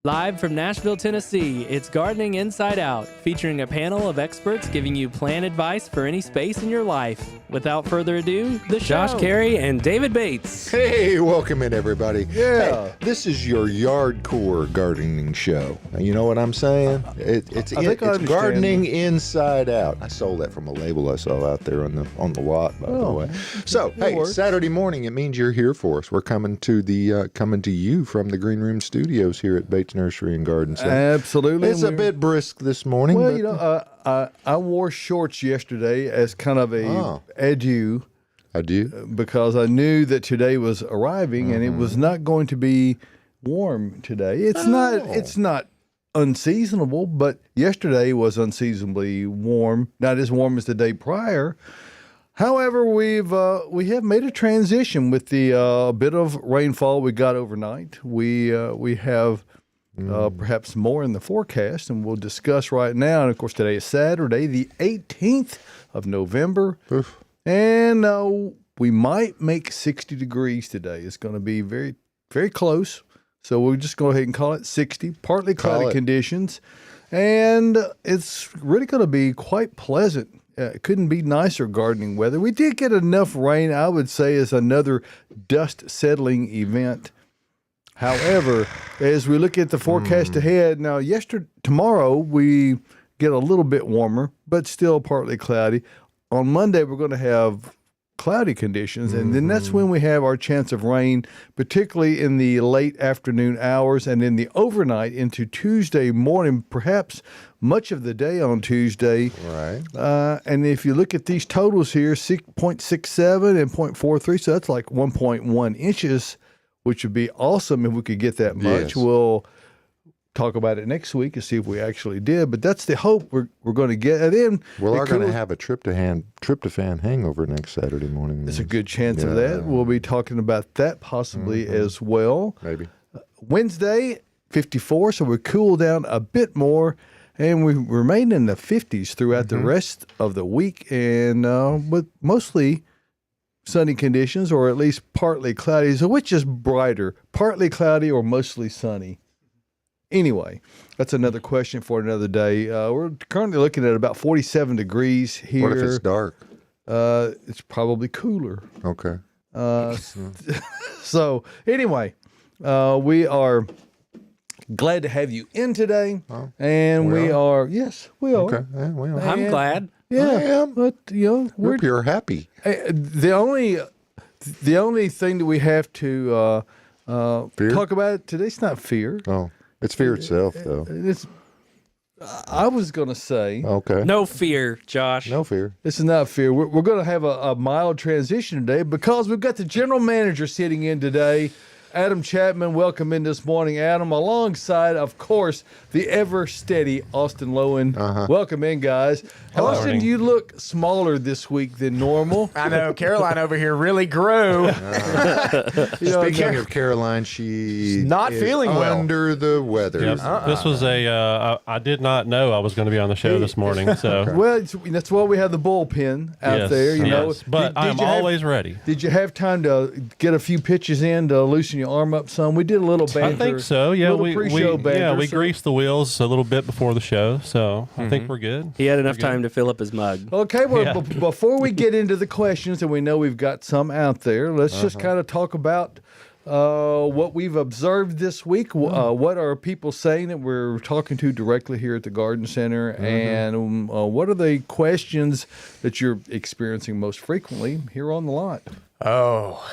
Live from Nashville, Tennessee, it's Gardening Inside Out, featuring a panel of experts giving you plant advice for any space in your life. Without further ado, the show. Josh Carey and David Bates. Hey, welcome in, everybody. Yeah. Hey, this is your yardcore gardening show. You know what I'm saying? It's gardening inside out. I sold that from a label I saw out there on the lot, by the way. So, hey, Saturday morning, it means you're here for us. We're coming to you from the Green Room Studios here at Bates Nursery and Garden Center. Absolutely. It's a bit brisk this morning. Well, I wore shorts yesterday as kind of a adieu. Because I knew that today was arriving and it was not going to be warm today. It's not unseasonable, but yesterday was unseasonably warm, not as warm as the day prior. However, we have made a transition with the bit of rainfall we got overnight. We have perhaps more in the forecast, and we'll discuss right now. And of course, today is Saturday, the 18th of November, and we might make 60 degrees today. It's going to be very, very close. So we'll just go ahead and call it 60, partly cloudy conditions, and it's really going to be quite pleasant. It couldn't be nicer gardening weather. We did get enough rain, I would say, as another dust settling event. However, as we look at the forecast ahead, now tomorrow we get a little bit warmer, but still partly cloudy. On Monday, we're going to have cloudy conditions, and then that's when we have our chance of rain, particularly in the late afternoon hours and in the overnight into Tuesday morning, perhaps much of the day on Tuesday. Right. And if you look at these totals here, 6.67 and 0.43, so that's like 1.1 inches, which would be awesome if we could get that much. Yes. We'll talk about it next week and see if we actually did, but that's the hope we're going to get. And then we are going to have a tryptophan hangover next Saturday morning. There's a good chance of that. We'll be talking about that possibly as well. Maybe. Wednesday, 54, so we cool down a bit more, and we remain in the 50s throughout the rest of the week, and with mostly sunny conditions, or at least partly cloudy. So which is brighter, partly cloudy or mostly sunny? Anyway, that's another question for another day. We're currently looking at about 47 degrees here. What if it's dark? It's probably cooler. Okay. So anyway, we are glad to have you in today, and we are. Yes, we are. Okay, yeah, we are. I'm glad. Yeah, I am. But we're pure happy. The only thing that we have to talk about today's not fear. Oh, it's fear itself, though. I was going to say. Okay. No fear, Josh. No fear. This is not fear. We're going to have a mild transition today because we've got the general manager sitting in today, Adam Chapman. Welcome in this morning, Adam, alongside, of course, the ever-steady Austin Lowen. Welcome in, guys. Hello. Austin, you look smaller this week than normal. I know. Caroline over here really grew. Speaking of Caroline, she's not feeling well. Under the weather. Yep. This was I did not know I was going to be on the show this morning. So Well, that's why we have the bullpen out there. You know, but I'm always ready. Did you have time to get a few pitches in to loosen your arm up some? We did a little banter. I think so. Yeah, we banter, greased the wheels a little bit before the show, so I think we're good. He had enough time to fill up his mug. Okay, well, before we get into the questions, and we know we've got some out there, let's just kind of talk about what we've observed this week. What are people saying that we're talking to directly here at the Garden Center, and what are the questions that you're experiencing most frequently here on the lot? Oh,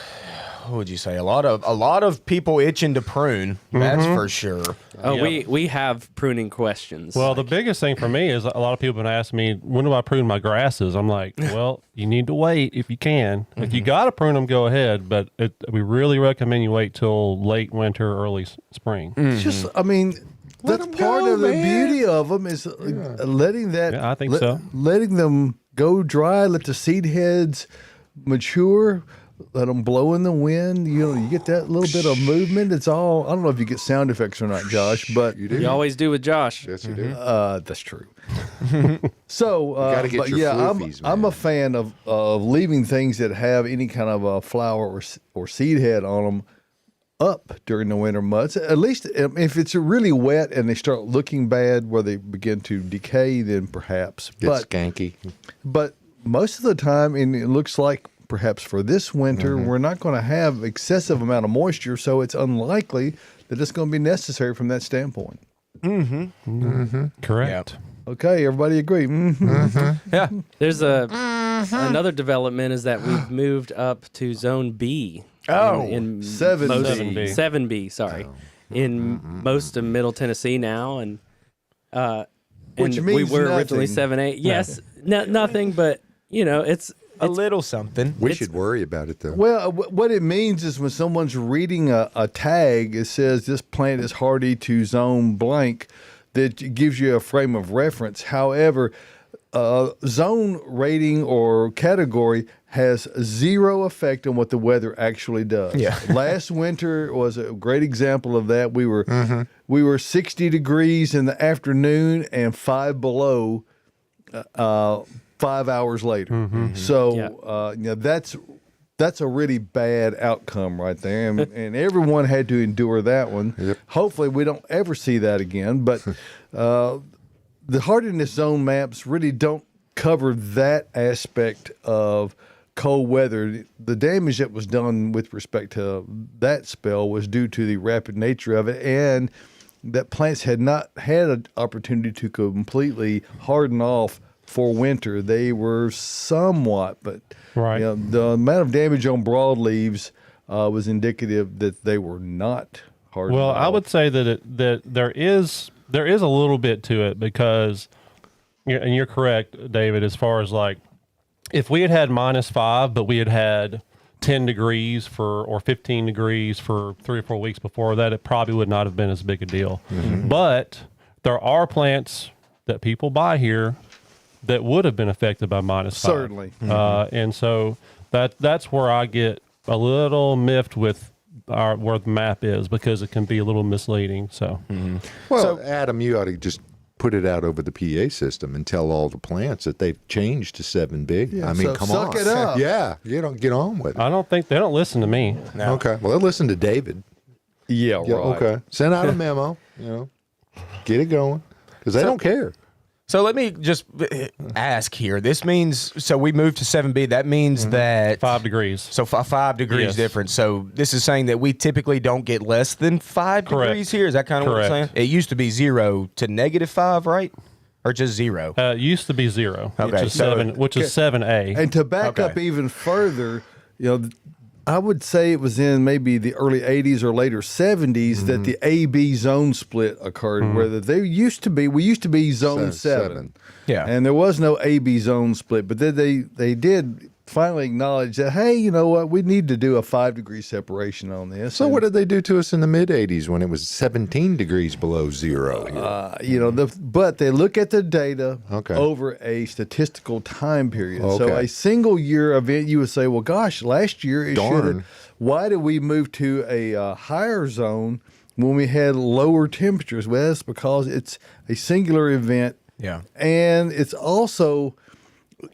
what would you say? A lot of people itching to prune. That's for sure. Oh, we have pruning questions. Well, the biggest thing for me is a lot of people have been asking me, when do I prune my grasses? I'm like, well, you need to wait if you can. If you got to prune them, go ahead. But we really recommend you wait till late winter, early spring. It's just, I mean, that's part of the beauty of them is letting that. Yeah, I think so. Letting them go dry, let the seed heads mature. Let them blow in the wind. You know, you get that little bit of movement. It's all. I don't know if you get sound effects or not, Josh, but you do. You always do with Josh. Yes, you do. That's true. So, gotta get your floofies, I'm a fan of leaving things that have any kind of a flower or seed head on them up during the winter months. At least if it's really wet and they start looking bad where they begin to decay, then perhaps. It's skanky. But most of the time, and it looks like perhaps for this winter, we're not going to have excessive amount of moisture, so it's unlikely that it's going to be necessary from that standpoint. Correct. Yep. Okay, everybody agree? Yeah. There's another development is that we've moved up to Zone B. Oh, in 7B. most- 7B. 7B, sorry. In most of Middle Tennessee now, and Which we means were originally nothing. 7A. Yes, nothing, but it's a little something. We should worry about it, though. Well, what it means is when someone's reading a tag, it says this plant is hardy to zone blank, that gives you a frame of reference. However, zone rating or category has zero effect on what the weather actually does. Yeah. Last winter was a great example of that. We were 60 degrees in the afternoon and 5 below 5 hours later. So that's a really bad outcome right there, and everyone had to endure that one. Yep. Hopefully, we don't ever see that again. But the hardiness zone maps really don't cover that aspect of cold weather. The damage that was done with respect to that spell was due to the rapid nature of it, and that plants had not had an opportunity to completely harden off for winter. They were somewhat, but Right. the amount of damage on broadleaves was indicative that they were not hardened. Well, off. I would say that that there is a little bit to it because, and you're correct, David, as far as like if we had -5, but we had 10 degrees or 15 degrees for 3 or 4 weeks before that, it probably would not have been as big a deal. But there are plants that people buy here that would have been affected by -5. Certainly. And so that's where I get a little miffed with where the map is, because it can be a little misleading. So, Well, Adam, you ought to just put it out over the PA system and tell all the plants that they've changed to 7B. Yeah, I mean, so come suck on. it up. Yeah, you don't get on with it. I don't think they don't listen to me. No. Okay. Well, listen to David. Yeah, right. Yeah, okay. Send out a memo, get it going, because they don't care. So let me just ask here. This means, so we moved to 7B. That means that 5 degrees. So 5 degrees Yes. difference. So this is saying that we typically don't get less than 5 Correct. degrees here. Is that kind of what you're saying? Correct. It used to be 0 to -5, right? Or just 0? It used to be 0, Okay, which is so- 7, which is 7A. And to back Okay. up even further, I would say it was in maybe the early 80s or later 70s that the A-B zone split occurred, where we used to be zone 7. Yeah. And there was no A-B zone split, but then they did finally acknowledge that, hey, you know what, we need to do a 5-degree separation on this. So what did they do to us in the mid-'80s when it was 17 degrees below zero here? But they look at the data Okay. over a statistical time period. So Okay. a single year event, you would say, well, gosh, last year it should Darn. have. Why did we move to a higher zone when we had lower temperatures? Well, it's because it's a singular event. Yeah. And it's also,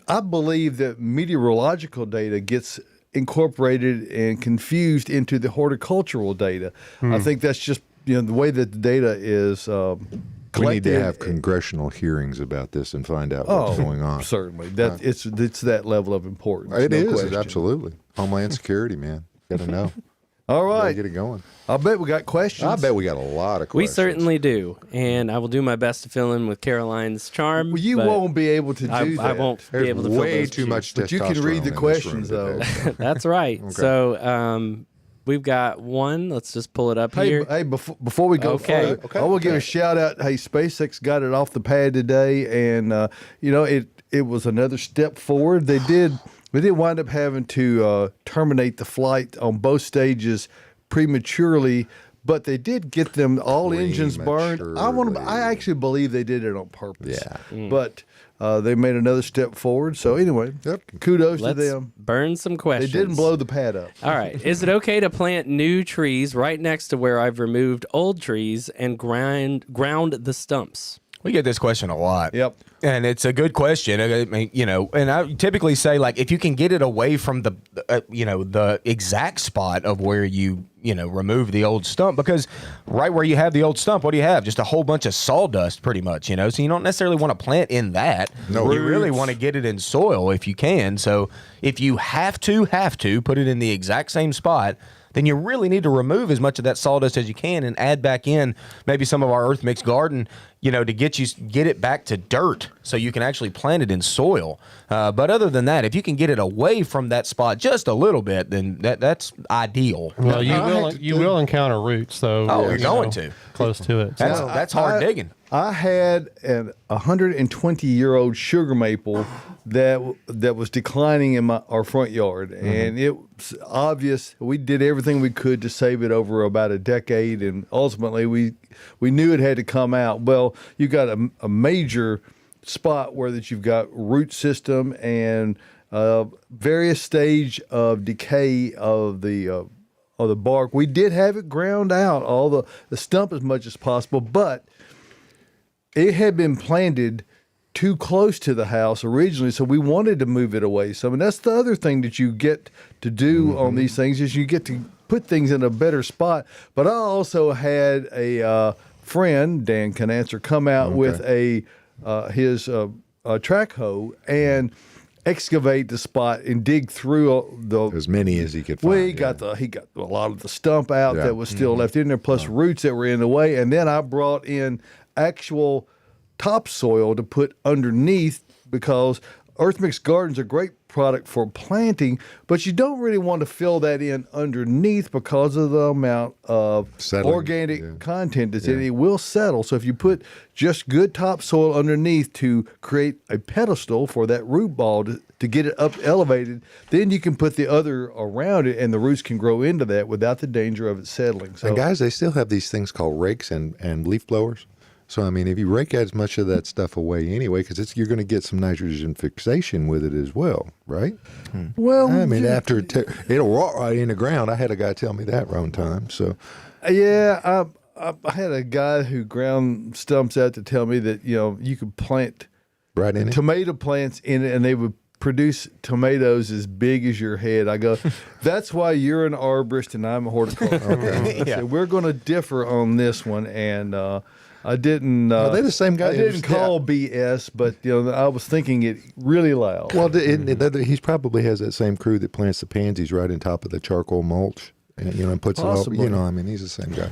I believe that meteorological data gets incorporated and confused into the horticultural data. I think that's just the way that the data is collected. We need to have congressional hearings about this and find out what's going on. Certainly, that it's that level of importance. It no is, question. absolutely. Homeland Security, man. Got to know. All Gotta right, get it going. I bet we got questions. I bet we got a lot of we questions. certainly do, and I will do my best to fill in with Caroline's charm. Well, you but won't be able to do I that. won't There's be able to fill way those too shoes. much But you can testosterone read the in this room questions, today. That's right. So we've got one. Let's just pull it up here. Hey, before we go Okay. further, I will give a shout out. Hey, SpaceX got it off the pad today, and it was another step forward. They did wind up having to terminate the flight on both stages prematurely, but they did get them all engines burned. I actually believe they did it on purpose. Yeah. But they made another step forward. So anyway, kudos Let's to them. burn some They questions. didn't blow the pad up. All right. Is it okay to plant new trees right next to where I've removed old trees and ground the stumps? We get this question a lot. Yep. And it's a good question. I mean, and I typically say, like, if you can get it away from the, the exact spot of where you remove the old stump, because right where you have the old stump, what do you have? Just a whole bunch of sawdust, pretty much, so you don't necessarily want to plant in that. No. You really want to get it in soil if you can. So if you have to put it in the exact same spot, then you really need to remove as much of that sawdust as you can and add back in maybe some of our Earth Mix Garden, to get it back to dirt so you can actually plant it in soil. But other than that, if you can get it away from that spot just a little bit, then that's ideal. Well, you will encounter roots, though. Oh, you're going to. Close to it. So. That's hard digging. I had a 120-year-old sugar maple that was declining in our front yard, and it was obvious. We did everything we could to save it over about a decade, and ultimately we knew it had to come out. Well, you got a major spot where that you've got root system and various stage of decay of the bark. We did have it ground out, all the stump as much as possible, but it had been planted too close to the house originally, so we wanted to move it away some. And that's the other thing that you get to do on these things, is you get to put things in a better spot. But I also had a friend, Dan Canancer, come out with his track hoe and excavate the spot and dig through as many as he could find. Well, he got a lot of the stump out that was still left in there, plus roots that were in the way. And then I brought in actual topsoil to put underneath, because Earth Mix Garden's a great product for planting, but you don't really want to fill that in underneath because of the amount of organic content that's in it. It will settle. So if you put just good topsoil underneath to create a pedestal for that root ball to get it up elevated, then you can put the other around it, and the roots can grow into that without the danger of it settling. So, and guys, they still have these things called rakes and leaf blowers. So, I mean, if you rake as much of that stuff away anyway, because you're going to get some nitrogen fixation with it as well, right? Well, I mean, after it'll rot right in the ground. I had a guy tell me that one time. So, yeah, I had a guy who ground stumps out to tell me that you could plant right in tomato plants in it, and they would produce tomatoes as big as your head. I go, that's why you're an arborist and I'm a horticulturist. So we're going to differ on this one, and I didn't. Are they the same guy? I didn't call BS, but I was thinking it really loud. Well, he probably has that same crew that plants the pansies right on top of the charcoal mulch, and puts Possibly. it all. I mean, he's the same guy.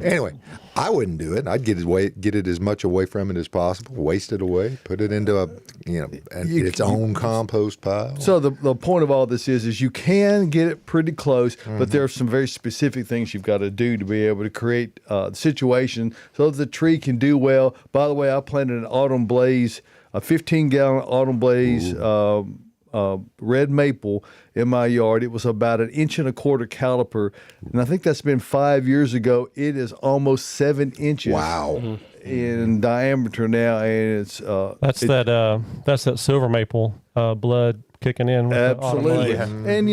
Anyway, I wouldn't do it. I'd get it as much away from it as possible, waste it away, put it into its own compost pile. So the point of all this is you can get it pretty close, but there are some very specific things you've got to do to be able to create the situation so that the tree can do well. By the way, I planted an autumn blaze, a 15-gallon autumn blaze red maple in my yard. It was about 1.25 inch caliper, and I think that's been 5 years ago. It is almost 7 inches. Wow. In diameter now, and it's that's that silver maple blood kicking in. With absolutely. And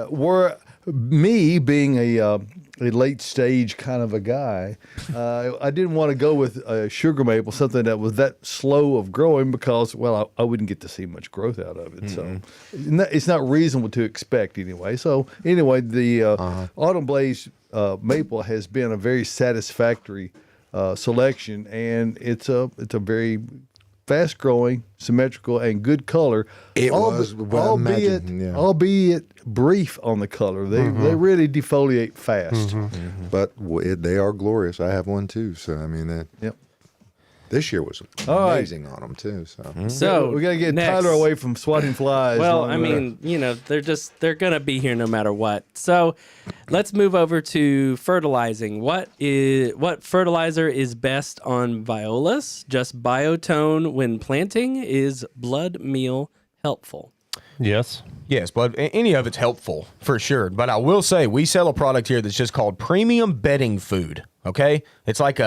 where me being a late stage kind of a guy, I didn't want to go with a sugar maple, something that was that slow of growing, because I wouldn't get to see much growth out of it. So it's not reasonable to expect anyway. So anyway, the Autumn Blaze maple has been a very satisfactory selection, and it's a very fast growing, symmetrical, and good color. It was, albeit brief on the color. They really defoliate fast. But they are glorious. I have one too. So I mean, this year was amazing on them too. So we got to get Tyler away from swatting flies. Well, I mean, they're going to be here no matter what. So let's move over to fertilizing. What fertilizer is best on violas? Just biotone when planting? Is blood meal helpful? Yes, but any of it's helpful for sure. But I will say we sell a product here that's just called premium bedding food. Okay, it's like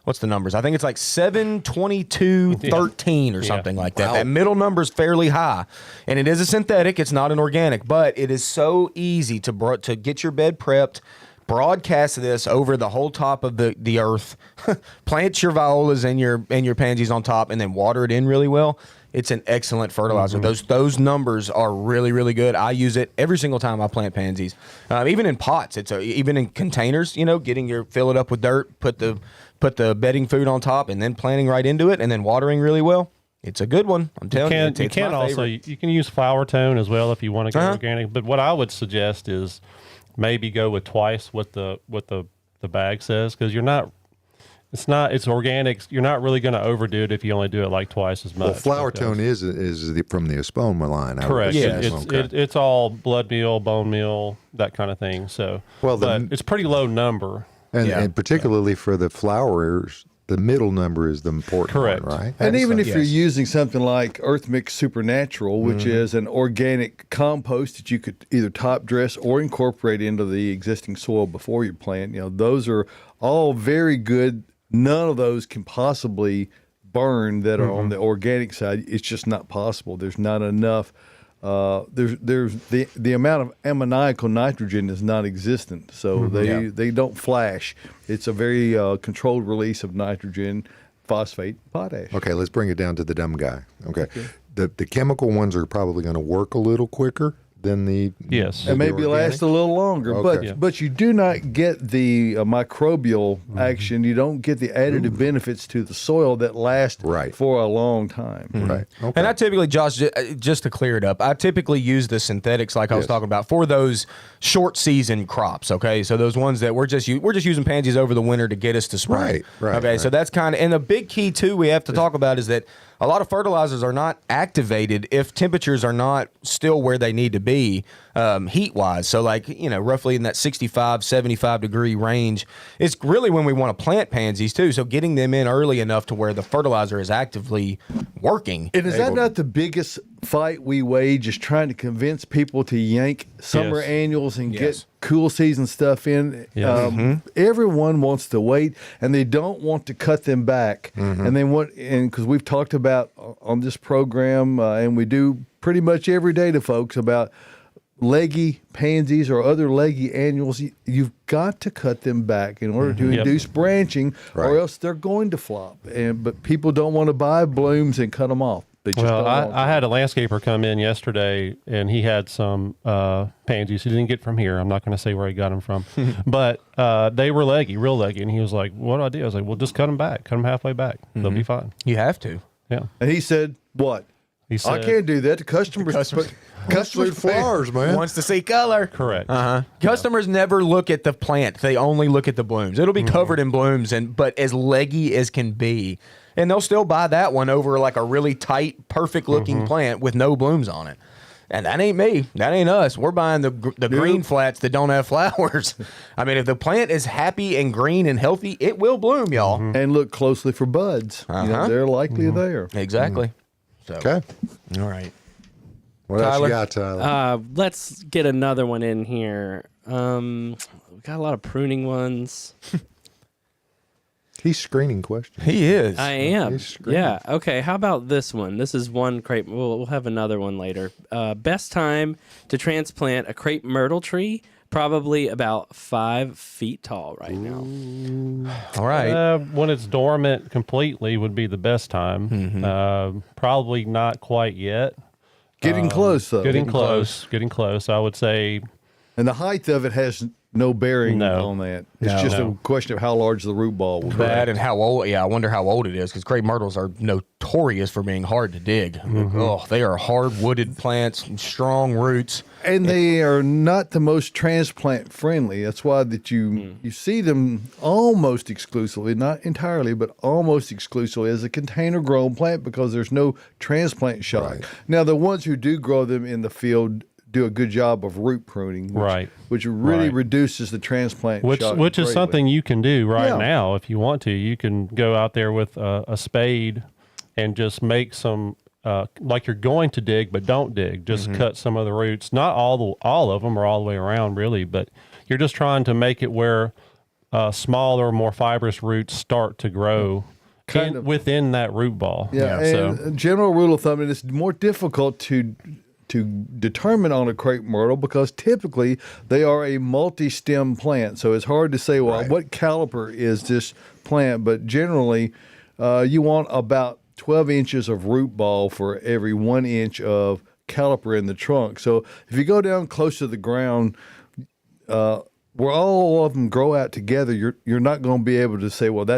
what's the numbers? I think it's like 722.13 or something like that. Wow. That middle number is fairly high, and it is a synthetic. It's not an organic, but it is so easy to get your bed prepped, broadcast this over the whole top of the earth, plant your violas and your pansies on top, and then water it in really well. It's an excellent fertilizer. Those numbers are really, really good. I use it every single time I plant pansies, even in pots. Even in containers. Fill it up with dirt, put the bedding food on top, and then planting right into it, and then watering really well. It's a good one. I'm telling you. You can use flower tone as well if you want to go organic. But what I would suggest is maybe go with twice what the bag says, because it's organic. You're not really going to overdo it if you only do it like twice as much. Well, flower tone is from the Espoma line. Correct. It's all blood meal, bone meal, that kind of thing. So, but it's pretty low number. And particularly for the flowers, the middle number is the important one, right? And even if you're using something like Earth Mix Supernatural, which is an organic compost that you could either top dress or incorporate into the existing soil before you plant, those are all very good. None of those can possibly burn that are on the organic side. It's just not possible. There's not enough. There's the amount of ammoniacal nitrogen is non-existent, so they don't flash. It's a very controlled release of nitrogen, phosphate, potash. Okay, let's bring it down to the dumb guy. Okay. The chemical ones are probably going to work a little quicker than the and maybe last a little longer. Okay. But you do not get the microbial action. You don't get the additive benefits to the soil that last for a long time. Right. Okay. And I typically, Josh, just to clear it up, I typically use the synthetics like I was talking about for those short season crops. Okay, so those ones that we're just using pansies over the winter to get us to spring. Right. Okay, so that's kind of, and the big key too we have to talk about is that a lot of fertilizers are not activated if temperatures are not still where they need to be heat-wise. So roughly in that 65, 75 degree range, it's really when we want to plant pansies too. So getting them in early enough to where the fertilizer is actively working. And is that not the biggest fight we wage, is trying to convince people to yank summer annuals and get cool season stuff in? Everyone wants to wait, and they don't want to cut them back. And they want, and because we've talked about on this program, and we do pretty much every day to folks about leggy pansies or other leggy annuals, you've got to cut them back in order to induce branching, or else they're going to flop. But people don't want to buy blooms and cut them off. I had a landscaper come in yesterday, and he had some pansies he didn't get from here. I'm not going to say where he got them from, but they were leggy, real leggy. And he was like, "What do I do?" I was like, "Well, just cut them back. Cut them halfway back. They'll be fine." You have to. Yeah. And he said, "What? He said, I can't do that. The customers flowers, man. Wants to see color." Correct. Customers never look at the plant; they only look at the blooms. It'll be covered in blooms, but as leggy as can be, and they'll still buy that one over like a really tight, perfect-looking plant with no blooms on it. And that ain't me. That ain't us. We're buying the green flats that don't have flowers. I mean, if the plant is happy and green and healthy, it will bloom, y'all. And look closely for buds. They're likely there. Exactly. So, okay. All right. What else you got, Tyler? Let's get another one in here. We got a lot of pruning ones. He's screening questions. He is. I am. Yeah. Okay. How about this one? This is one crepe. We'll have another one later. Best time to transplant a crepe myrtle tree? Probably about 5 feet tall right now. All right. When it's dormant completely would be the best time. Probably not quite yet. Getting close, though. Getting close. I would say. And the height of it has no bearing on that. It's just a question of how large the root ball will be. That and how old. Yeah, I wonder how old it is, because crepe myrtles are notorious for being hard to dig. Oh, they are hard-wooded plants, strong roots. And they are not the most transplant friendly. That's why that you see them almost exclusively, not entirely, but almost exclusively as a container grown plant, because there's no transplant shock. Right. Now, the ones who do grow them in the field do a good job of root pruning, which really reduces the transplant shock. Which is something you can do now if you want to. You can go out there with a spade and just make some, like you're going to dig, but don't dig. Just cut some of the roots. Not all of them or all the way around, really, but you're just trying to make it where smaller, more fibrous roots start to grow within that root ball. Yeah, and a general rule of thumb, and it's more difficult to to determine on a crepe myrtle because typically they are a multi-stem plant. So it's hard to say, well, what caliper is this plant? But generally, you want about 12 inches of root ball for every 1 inch of caliper in the trunk. So if you go down close to the ground, where all of them grow out together, you're not going to be able to say, well,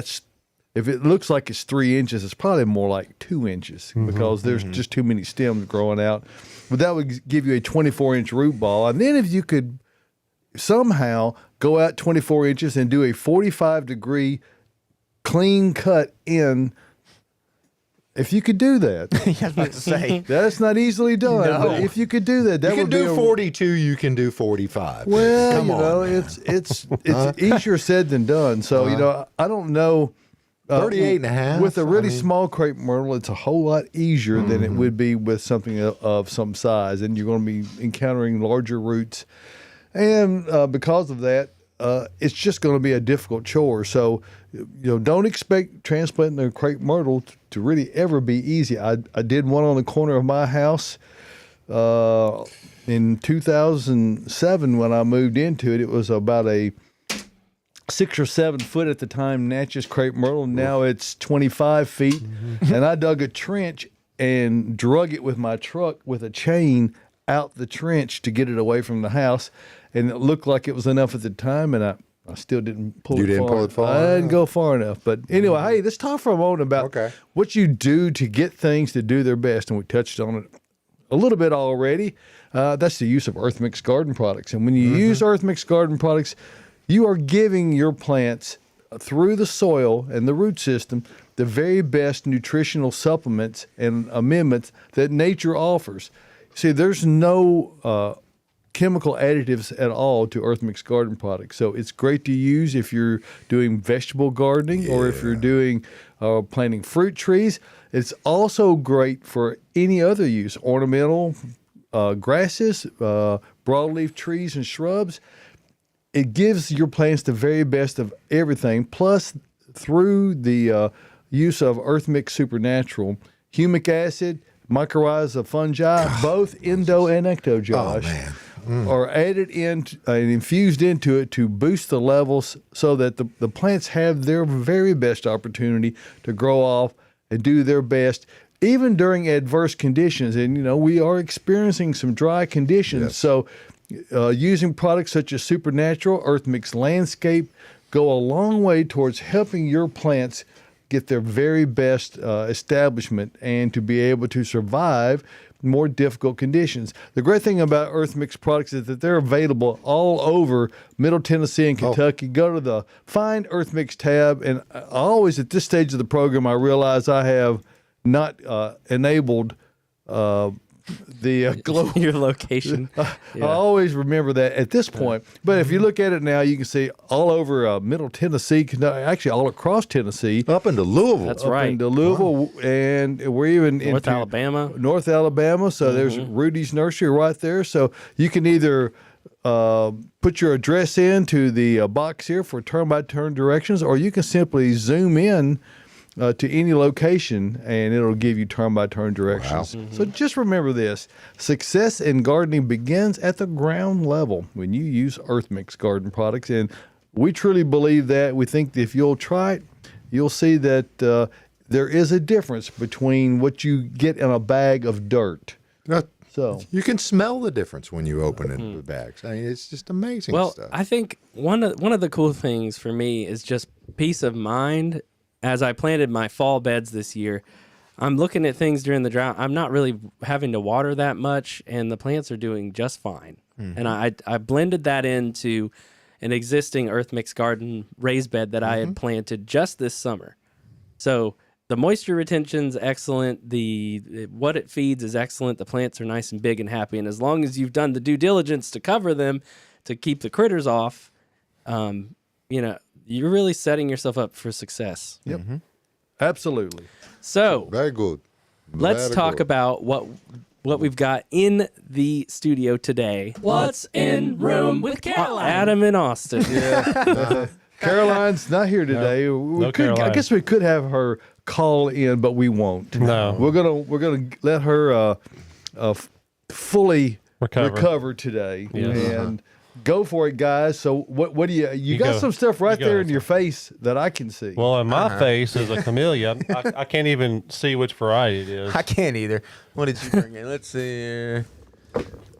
if it looks like it's 3 inches, it's probably more like 2 inches because there's just too many stems growing out. But that would give you a 24-inch root ball. And then if you could somehow go out 24 inches and do a 45-degree clean cut in, if you could do that. I was about to say. That's not easily done. No. But if you could do that, You can do 42, you can do 45. Well, Come on, it's easier said than done. So, I don't know. 38 and a half. With a really small crepe myrtle, it's a whole lot easier than it would be with something of some size. And you're going to be encountering larger roots. And because of that, it's just going to be a difficult chore. So, don't expect transplanting a crepe myrtle to really ever be easy. I did one on the corner of my house in 2007 when I moved into it. It was about a 6 or 7 foot at the time Natchez crepe myrtle. Now it's 25 feet. And I dug a trench and drug it with my truck with a chain out the trench to get it away from the house. And it looked like it was enough at the time, and I still didn't pull it far. You didn't pull it far? I didn't go far enough. But anyway, hey, let's talk for a moment about what you do to get things to do their best. And we touched on it a little bit already. That's the use of Earth Mix garden products. And when you use Earth Mix garden products, you are giving your plants through the soil and the root system the very best nutritional supplements and amendments that nature offers. See, there's no chemical additives at all to Earth Mix garden products. So it's great to use if you're doing vegetable gardening or if you're doing planting fruit trees. It's also great for any other use, ornamental grasses, broadleaf trees and shrubs. It gives your plants the very best of everything. Plus, through the use of Earth Mix Supernatural, humic acid, mycorrhiza fungi, both endo and ecto, Josh, are added in and infused into it to boost the levels so that the plants have their very best opportunity to grow off and do their best, even during adverse conditions. And, we are experiencing some dry conditions. Yes. So using products such as Supernatural, Earth Mix Landscape go a long way towards helping your plants get their very best establishment and to be able to survive more difficult conditions. The great thing about Earth Mix products is that they're available all over Middle Tennessee and Kentucky. Go to the Find Earth Mix tab, and I always, at this stage of the program, I realize I have not enabled the global your location. I always remember that at this point. But if you look at it now, you can see all over Middle Tennessee, actually all across Tennessee. Up into Louisville. That's right. Up into Louisville, and we're even North Alabama. North Alabama. So there's Rudy's Nursery right there. So you can either put your address into the box here for turn-by-turn directions, or you can simply zoom in to any location, and it'll give you turn-by-turn directions. Wow. So just remember this. Success in gardening begins at the ground level when you use Earth Mix garden products, and we truly believe that. We think that if you'll try it, you'll see that there is a difference between what you get in a bag of dirt. So you can smell the difference when you open it in the bags. I mean, it's just amazing stuff. Well, I think one of the cool things for me is just peace of mind. As I planted my fall beds this year, I'm looking at things during the drought. I'm not really having to water that much, and the plants are doing just fine. And I blended that into an existing Earth Mix garden raised bed that I had planted just this summer. So the moisture retention's excellent. What it feeds is excellent. The plants are nice and big and happy. And as long as you've done the due diligence to cover them, to keep the critters off, you're really setting yourself up for success. Yep. Absolutely. So very good. Let's talk about what we've got in the studio today. What's in room with Caroline? Adam and Austin. Yeah. Caroline's not here today. I guess we could have her call in, but we won't. No. We're gonna let her fully recovered today. Yes. And go for it, guys. So what do you got go. some stuff right You go, there in sir. your face that I can see. Well, in my face is a Chamilia. I can't even see which variety it is. I can't either. What did you bring in? Let's see here.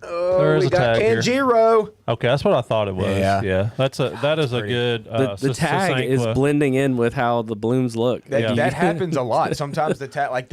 Oh, There is we a got tag here. Kanjiro. Okay, that's what I thought it was. Yeah. That is a good. The tag is blending in with how the blooms look. That happens a lot. Sometimes the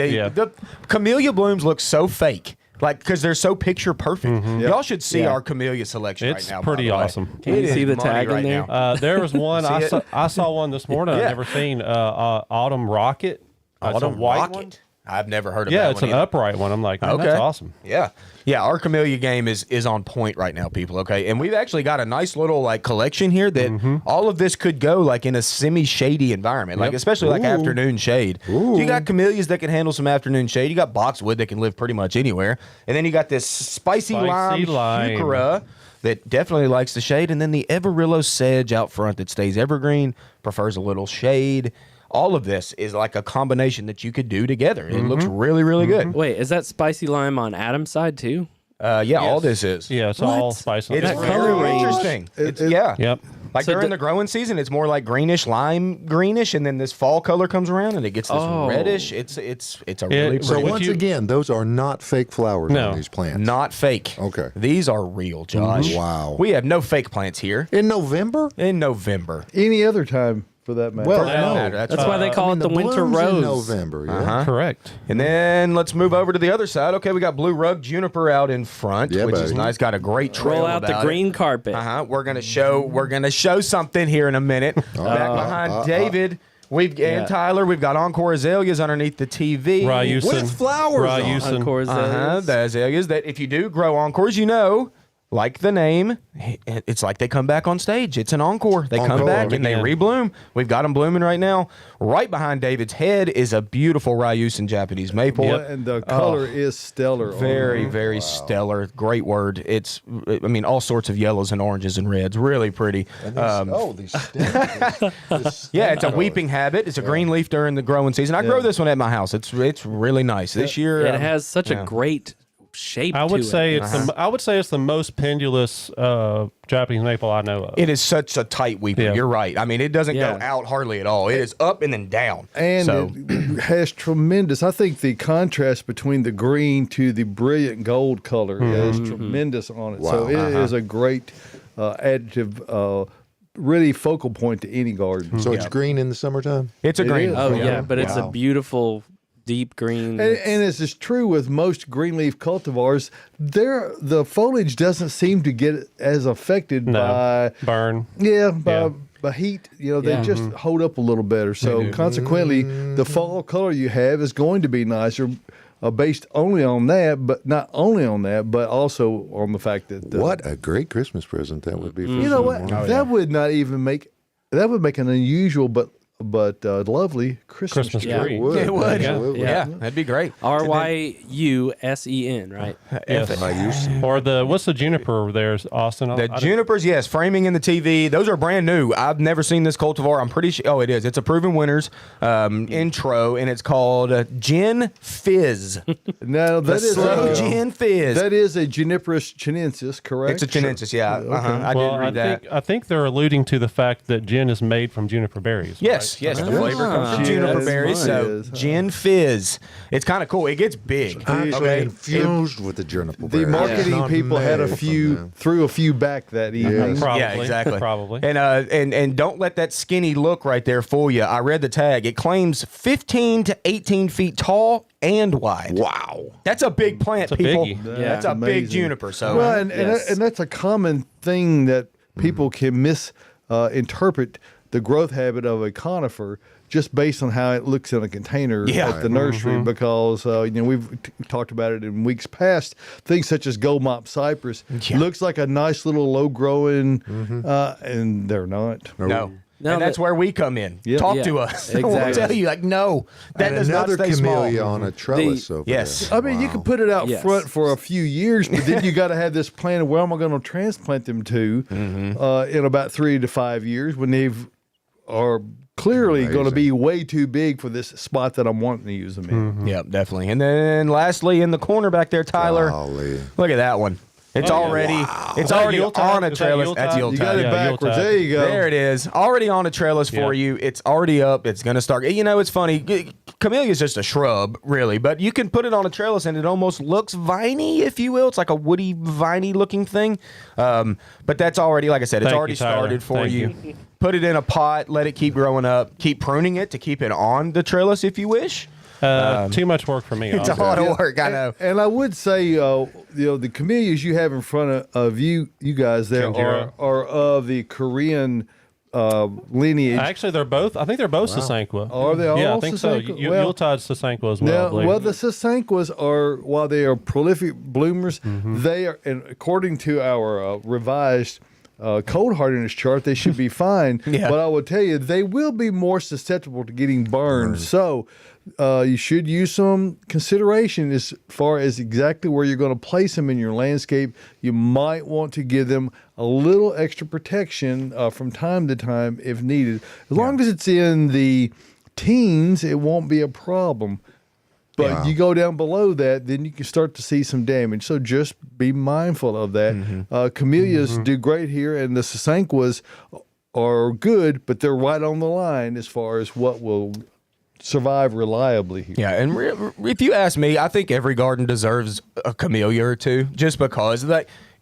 Yeah. the camellia blooms look so fake. Like, because they're so picture perfect. Y'all should see our camellia selection It's right now. pretty by the way. awesome. Can you It see is the money tag in right there? now. There was one I saw one this morning. Yeah. I've never seen. Autumn Rocket. It's a Autumn white Rocket. one. I've never heard of Yeah, that it's one an either. upright one. I'm like, man, Okay. that's awesome. Yeah. Yeah, our camellia game is on point right now, people, okay? And we've actually got a nice little like collection here that all of this could go like in a semi-shady environment, like especially like afternoon shade. So you got camellias that can handle some afternoon shade. You got boxwood that can live pretty much anywhere. And then you got this spicy lime heuchera that definitely likes the shade. And then the Everillo sedge out front that stays evergreen, prefers a little shade. All of this is like a combination that you could do together. It looks really, really good. Wait, is that spicy lime on Adam's side too? Yeah, all this is. Yeah, it's all spice. It's That very color range. interesting. Yeah. Yep. Like So during the growing season, it's more like greenish, lime greenish, and then this fall color comes around and it gets this reddish. It's a really So pretty. once again, those are not fake flowers No. on these plants. Not fake. Okay. These are real, Josh. Wow. We have no fake plants here In November? in November. Any other time for that matter. Well, For that no. matter, That's why they call it the winter blooms in rose. November, yeah. Correct. And then let's move over to the other side. Okay, we got blue rug juniper out in front, Yeah, which is buddy. nice. Got a great trail. Roll out the about green it. carpet. We're gonna show something here in a minute. Back behind David, and Tyler, we've got encore azaleas underneath the TV. Ryusin. With flowers on. Ryusin. Encore azaleas. The azaleas that if you do grow encores, you know, like the name, it's like they come back on stage. It's an encore. They come Encore. back and they Again. rebloom. We've got them blooming right now. Right behind David's head is a beautiful Ryusin Japanese maple. And the color is stellar. Very, very stellar. Great word. It's, I mean, all sorts of yellows and oranges and reds. Really pretty. These stems. Yeah, it's a weeping habit. It's a green leaf during the growing season. I grow this one at my house. It's really nice. This year, It has such a great shape. I would to say it. it's the most pendulous Japanese maple I know of. it is such a tight weeper. Yeah. You're right. I mean, it doesn't go Yeah. out hardly at all. It is up and then down. And so, it has tremendous. I think the contrast between the green to the brilliant gold color is tremendous on it. So it is a great additive, really focal point to any garden. So it's green in the summertime? it's a green. is. Oh Yeah. yeah, but it's a Wow. beautiful deep green. And as is true with most green leaf cultivars, the foliage doesn't seem to get as affected by burn. by heat. You know, they just hold up a little better. So consequently, the fall color you have is going to be nicer. Based only on that, but not only on that, but also on the fact that What a great Christmas present that would be. For you know what someone. that would not even make an unusual but lovely Christmas Christmas tree. tree. It would. It would. Absolutely. Yeah, that'd be great. RYUSEN, right? Or what's the juniper there, Austin? The junipers, yes, framing in the TV. Those are brand new. I've never seen this cultivar. I'm pretty sure. Oh, it is. It's a Proven Winners intro, and it's called Gin Fizz. Now that is Slow Gin Fizz. that is a Juniperus chinensis, correct? It's a chinensis, yeah. I did read that. I think they're alluding to the fact that gin is made from juniper berries. Yes, right? yes, the flavor comes from Yeah, juniper that's berries. mine. So It is, huh? Gin Fizz. It's kind of cool. It gets big. Actually infused with the juniper The berry. marketing Not people had made from them. threw a few back that evening. Probably. Yeah, exactly. Probably. And don't let that skinny look right there fool you. I read the tag. It claims 15 to 18 feet tall and wide. Wow. That's a big plant, It's a people. biggie. Yeah. That's a big Amazing. juniper. So Well, and Yes. that's a common thing that people can misinterpret the growth habit of a conifer just based on how it looks in a container Yeah. at the nursery because we've talked about it in weeks past. Things such as gold mop cypress looks like a nice little low growing, and they're not. no. No, and that's but- where we come in. Yep. Talk Yeah, to us. We'll exactly. tell you, like, no, that And does not another stay small. camellia on a trellis over Yes. there. I mean, you can put it out Yes. front for a few years, but then you got to have this plan of where am I going to transplant them to in about 3 to 5 years when are clearly going to be way too big for this spot that I'm wanting to use them in. Yep, definitely. And then lastly, in the corner back there, Tyler, look at that one. It's already on a trellis. That's Yuletide. You got it backwards. There you go. There it is. Already on a trellis for you. It's already up. It's going to start. You know, it's funny. Camellia is just a shrub, really, but you can put it on a trellis and it almost looks viney, if you will. It's like a woody, viney looking thing. But that's already, like I said, it's already started for you. Put it in a pot. Let it keep growing up. Keep pruning it to keep it on the trellis if you wish. Too much work for me. It's a lot of work, I know. And I would say, the camellias you have in front of you guys there are of the Korean lineage. Actually, they're both. I think they're both Sasanqua. Are they all? Yeah, I think so. Yuletide's Sasanqua as well. Well, the Sasanquas are, while they are prolific bloomers, they are, and according to our revised cold hardiness chart, they should be fine. But I will tell you, they will be more susceptible to getting burned. So you should use some consideration as far as exactly where you're going to place them in your landscape. You might want to give them a little extra protection from time to time if needed. As long as it's in the teens, it won't be a problem. But you go down below that, then you can start to see some damage. So just be mindful of that. Camellias do great here, and the Sasanquas are good, but they're right on the line as far as what will survive reliably here. Yeah, and if you ask me, I think every garden deserves a camellia or two, just because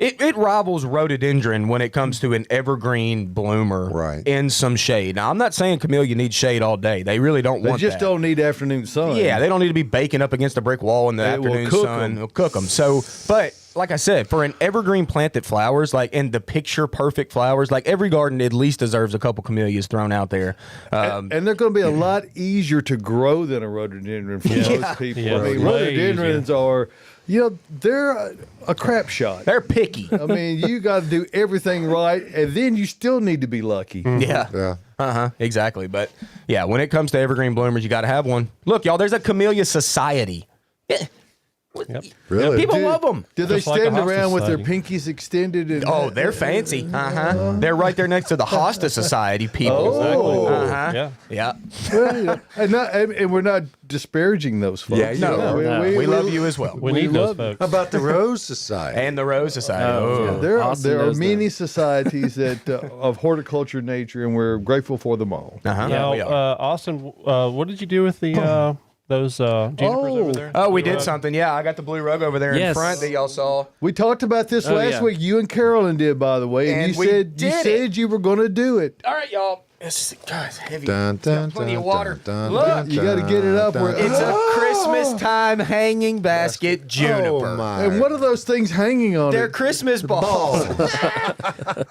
it rivals rhododendron when it comes to an evergreen bloomer in some shade. Now, I'm not saying camellia needs shade all day. They really don't want that. They just don't need afternoon sun. Yeah, they don't need to be baking up against a brick wall in the afternoon sun. It'll cook them. So, but like I said, for an evergreen plant that flowers, like in the picture perfect flowers, like every garden at least deserves a couple camellias thrown out there. And they're going to be a lot easier to grow than a rhododendron for most people. Yeah, I mean, rhododendrons are, they're a crap shot. They're picky. I mean, you got to do everything right, and then you still need to be lucky. Yeah. Exactly. But yeah, when it comes to evergreen bloomers, you got to have one. Look, y'all, there's a camellia society. Yeah. Really? People love them. Do they stand around with their pinkies extended? And they're fancy. They're right there next to the Hosta Society people. Exactly. Yeah. Well, and we're not disparaging those folks. Yeah, no. We love you as well. We need those folks. How about the Rose Society? And the Rose Society. There are many societies that of horticulture nature, and we're grateful for them all. Now, Austin, what did you do with the those junipers over there? Oh, we did something. Yeah, I got the blue rug over there in front that y'all saw. We talked about this last week. You and Carolyn did, by the way, and you said you were going to do it. All right, y'all. It's heavy. Plenty of water. Look, you got to get it up. It's a Christmas time hanging basket juniper. Oh my. And what are those things hanging on They're it? Christmas balls.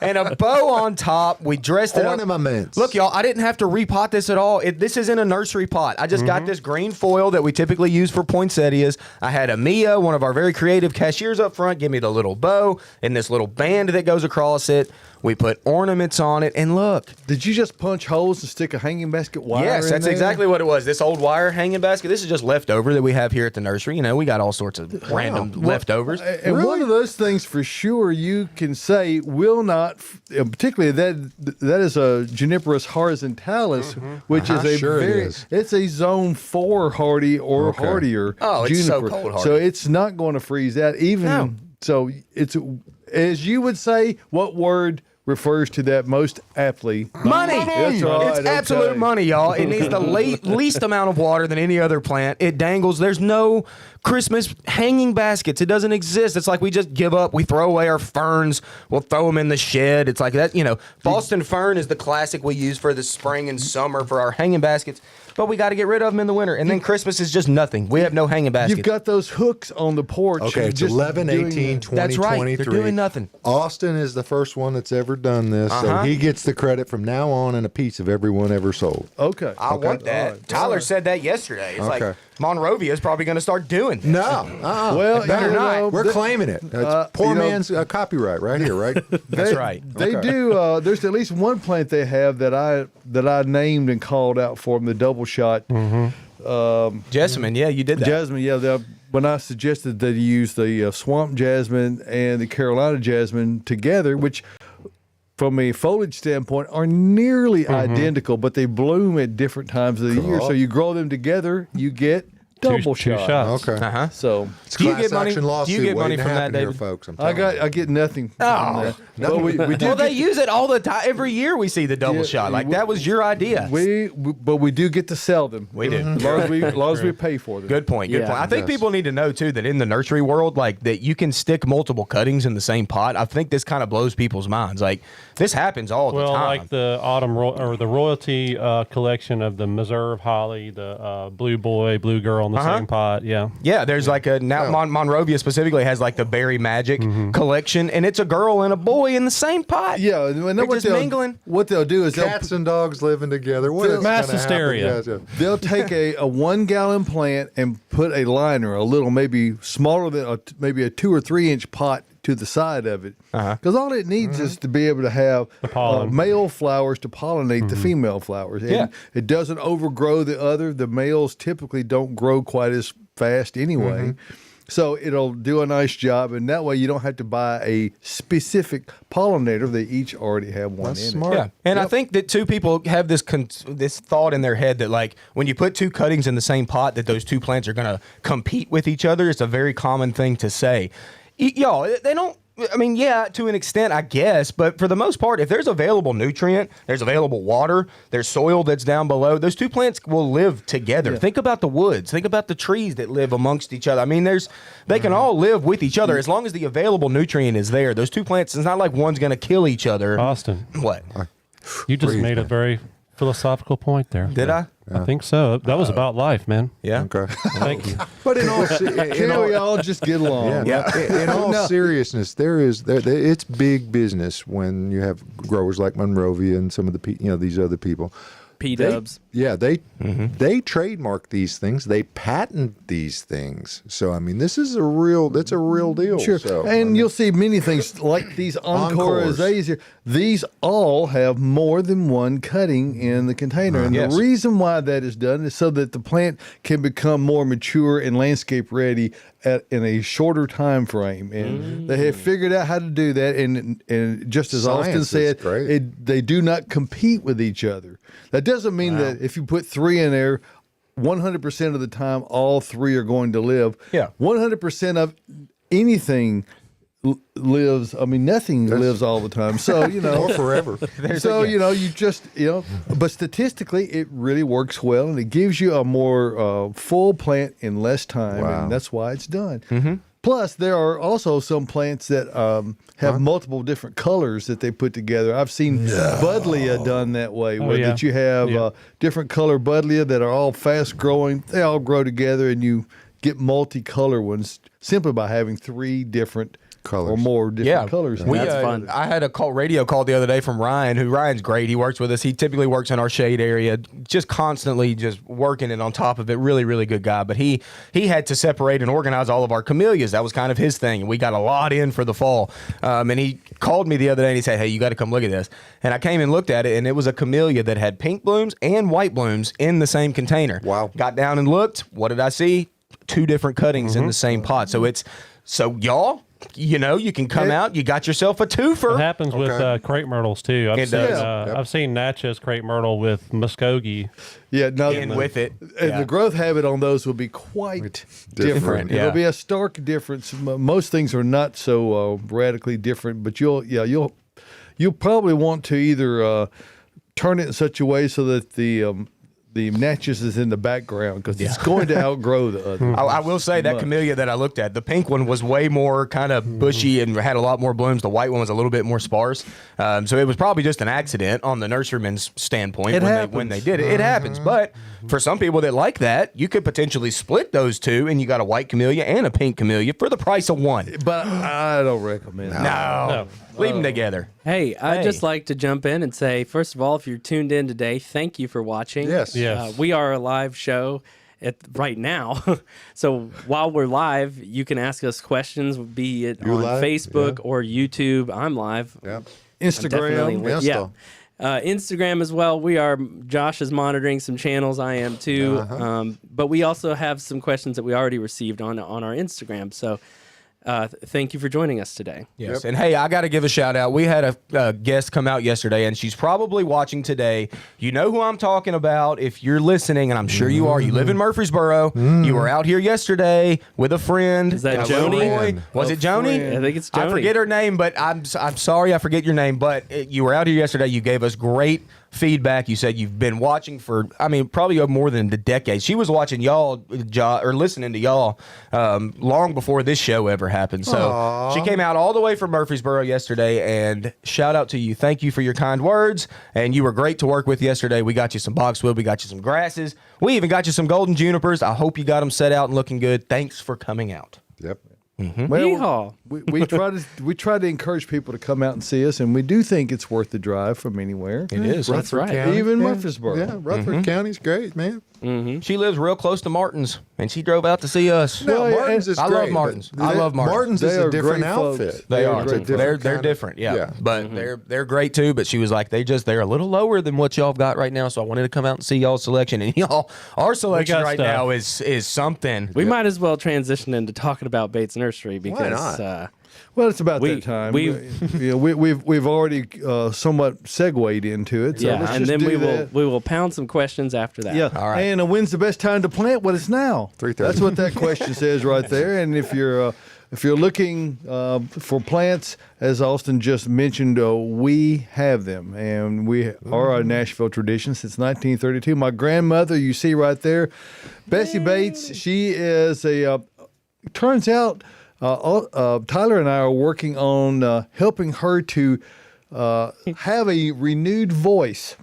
And a bow on top. We dressed it up. Ornaments. Look, y'all, I didn't have to repot this at all. This is in a nursery pot. I just got this green foil that we typically use for poinsettias. I had Mia, one of our very creative cashiers up front, give me the little bow and this little band that goes across it. We put ornaments on it, and look. Did you just punch holes and stick a hanging basket wire in Yes, that's there? exactly what it was. This old wire hanging basket. This is just leftover that we have here at the nursery. You know, we got all sorts of random leftovers. And one of those things for sure you can say will not, particularly that is a Juniperus horizontalis, which is a it's a zone 4 hardy or hardier Juniper. It's so cold hardy. So it's not going to freeze out so it's, as you would say, what word refers to that most aptly? Money. That's right. It's absolute money, y'all. It needs the least amount of water than any other plant. It dangles. There's no Christmas hanging baskets. It doesn't exist. It's like we just give up. We throw away our ferns. We'll throw them in the shed. It's like that. Boston fern is the classic we use for the spring and summer for our hanging baskets. But we got to get rid of them in the winter. And then Christmas is just nothing. We have no hanging baskets. You've got those hooks on the porch. Okay, it's 11, 18, 20, That's right. 23. They're doing nothing. Austin is the first one that's ever done this, so he gets the credit from now on and a piece of everyone ever sold. Okay. I want that. Right. Tyler said that yesterday. It's like Monrovia is probably going to start doing this. No. Well, better not. We're claiming it. It's poor man's copyright right here, right? That's right. They do. There's at least one plant they have that I named and called out for them, the double shot. Jessamine, yeah, you did that. Jasmine, yeah. When I suggested that you use the swamp jasmine and the Carolina jasmine together, which from a foliage standpoint, are nearly identical, but they bloom at different times of the year. So you grow them together, you get double two shot. shots. Okay. So It's Do you class get money- action lawsuit do you get money waiting to from that, happen here, David? folks. I'm I telling get nothing. From that. But we do Well, they get- use it all the time. Every year we see the double Yeah, shot. Like we- that was your idea. but we do get to sell them. We do. As long as we pay for them. Good point. Good Yeah. point. I think Yes. people need to know too that in the nursery world, like that you can stick multiple cuttings in the same pot. I think this kind of blows people's minds. Like this happens all the Well, time. like the or the royalty collection of the Meserve holly, the blue boy, blue girl in the same pot. Yeah. Yeah, there's like a now Monrovia specifically has like the Berry Magic collection, and it's a girl and a boy in the same pot. Yeah, and They're what just they'll- mingling. What they'll do is Cats and dogs living together. What is Mass gonna happen? hysteria. Yeah. they'll take a 1 gallon plant and put a liner, a little maybe smaller than maybe a 2 or 3 inch pot to the side of it, because all it needs is to be able to have pollen. male flowers to pollinate the female flowers. And Yeah. it doesn't overgrow the other. The males typically don't grow quite as fast anyway. So it'll do a nice job, and that way you don't have to buy a specific pollinator. They each already have one That's in smart. it. Yeah, and I think that two people have this this thought in their head that like when you put two cuttings in the same pot, that those two plants are going to compete with each other. It's a very common thing to say. Y'all, they don't. I mean, yeah, to an extent, I guess, but for the most part, if there's available nutrient, there's available water, there's soil that's down below, those two plants will live together. Yeah. Think about the woods. Think about the trees that live amongst each other. I mean, they can all live with each other as long as the available nutrient is there. Those two plants, it's not like one's going to kill each other. Austin, What? you just made a very philosophical point there. Did I? I think so. That was about life, man. Yeah. Okay. Thank you. But in all, Can we all just get along? in all seriousness, it's big business when you have growers like Monrovia and some of the these other people. P-dubs. They trademark these things. They patent these things. So I mean, that's a real deal. Sure. So, And you'll see many things like these Encore Encores. azaleas here. These all have more than one cutting in the container. And Yes. the reason why that is done is so that the plant can become more mature and landscape ready in a shorter time frame. And they have figured out how to do that. And just as Austin Science is said, great. they do not compete with each other. That doesn't mean that if you put 3 in there, 100% of the time, all 3 are going to live. Yeah. 100% of anything lives. I mean, nothing lives all the time. So, or forever. so, but statistically, it really works well, and it gives you a more full plant in less time. Wow. And that's why it's done. Plus, there are also some plants that have multiple different colors that they put together. I've seen Buddleia done that way, where yeah. that you have different color Buddleia that are all fast growing. They all grow together, and you get multicolor ones simply by having 3 different Colors. or more different colors. That's fun. I had a radio call the other day from Ryan, Ryan's great. He works with us. He typically works in our shade area, just constantly just working it on top of it. Really, really good guy. But he had to separate and organize all of our camellias. That was kind of his thing. And we got a lot in for the fall. And he called me the other day and he said, hey, you got to come look at this. And I came and looked at it, and it was a camellia that had pink blooms and white blooms in the same container. Wow. Got down and looked. What did I see? 2 different cuttings in the same pot. So y'all, you can come out. You got yourself a twofer. It happens with crepe myrtles too. It does. I've seen Natchez crepe myrtle with Muskogee. Yeah, no, In with it. And the growth habit on those will be quite different. Yeah. It'll be a stark difference. Most things are not so radically different, but you'll probably want to either turn it in such a way so that the Natchez is in the background, because it's going to outgrow the other. I will say that camellia that I looked at, the pink one was way more kind of bushy and had a lot more blooms. The white one was a little bit more sparse. So it was probably just an accident on the nurseryman's standpoint when they did it. It happens. But for some people that like that, you could potentially split those two, and you got a white camellia and a pink camellia for the price of one. But I don't recommend it. No. Leave them together. Hey, I'd just like to jump in and say, first of all, if you're tuned in today, thank you for watching. Yes. Yes. We are a live show right now. So while we're live, you can ask us questions, be it on live? Facebook or YouTube. I'm live. Yeah. Instagram. Insta. Instagram as well. Josh is monitoring some channels. I am too. But we also have some questions that we already received on our Instagram. So thank you for joining us today. Yes. And hey, I got to give a shout out. We had a guest come out yesterday, and she's probably watching today. You know who I'm talking about if you're listening, and I'm sure you are. You live in Murfreesboro. You were out here yesterday with a friend. Is that Joni? Was it Joni? I think it's Joni. I forget her name, but I'm sorry I forget your name. But you were out here yesterday. You gave us great feedback. You said you've been watching for, probably more than a decade. She was watching y'all, or listening to y'all, long before this show ever happened. So she came out all the way from Murfreesboro yesterday, and shout out to you. Thank you for your kind words, and you were great to work with yesterday. We got you some boxwood. We got you some grasses. We even got you some golden junipers. I hope you got them set out and looking good. Thanks for coming out. Yep. Yeehaw. We try to encourage people to come out and see us, and we do think it's worth the drive from anywhere. It is. That's right. County. Even Murfreesboro. Yeah, Rutherford County's great, man. She lives real close to Martin's, and she drove out to see us. No, Martin's is I great. love Martin's. but I love Martin's. Martin's is They a are different great folks. outfit. They are. They're They're different. Yeah. Yeah. But they're great too. But she was like, they're a little lower than what y'all have got right now. So I wanted to come out and see y'all's selection. And our selection got right stuff. now is something. We might as well transition into talking about Bates Nursery because not? Well, it's about We- that time. we've- We've already somewhat segued into it. So yeah, let's and just then do we that. will pound some questions after that. Yeah. All right. And when's the best time to plant? Well, it's now. 3:30. That's what that question says right there. And if you're looking for plants, as Austin just mentioned, we have them, and we are a Nashville tradition since 1932. My grandmother, you see right there, Bessie Bates. She is turns out. Tyler and I are working on helping her to have a renewed voice.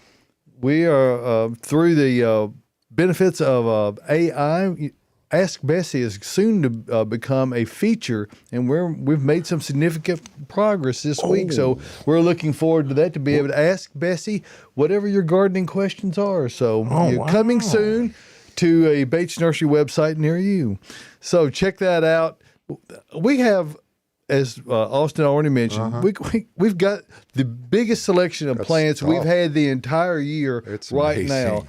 We are through the benefits of AI. Ask Bessie is soon to become a feature, and we've made some significant progress this week. So we're looking forward to that, to be able to ask Bessie whatever your gardening questions are. So coming soon to a Bates Nursery website near you. So check that out. We have, as Austin already mentioned, we've got the biggest selection of plants we've had the entire year right now.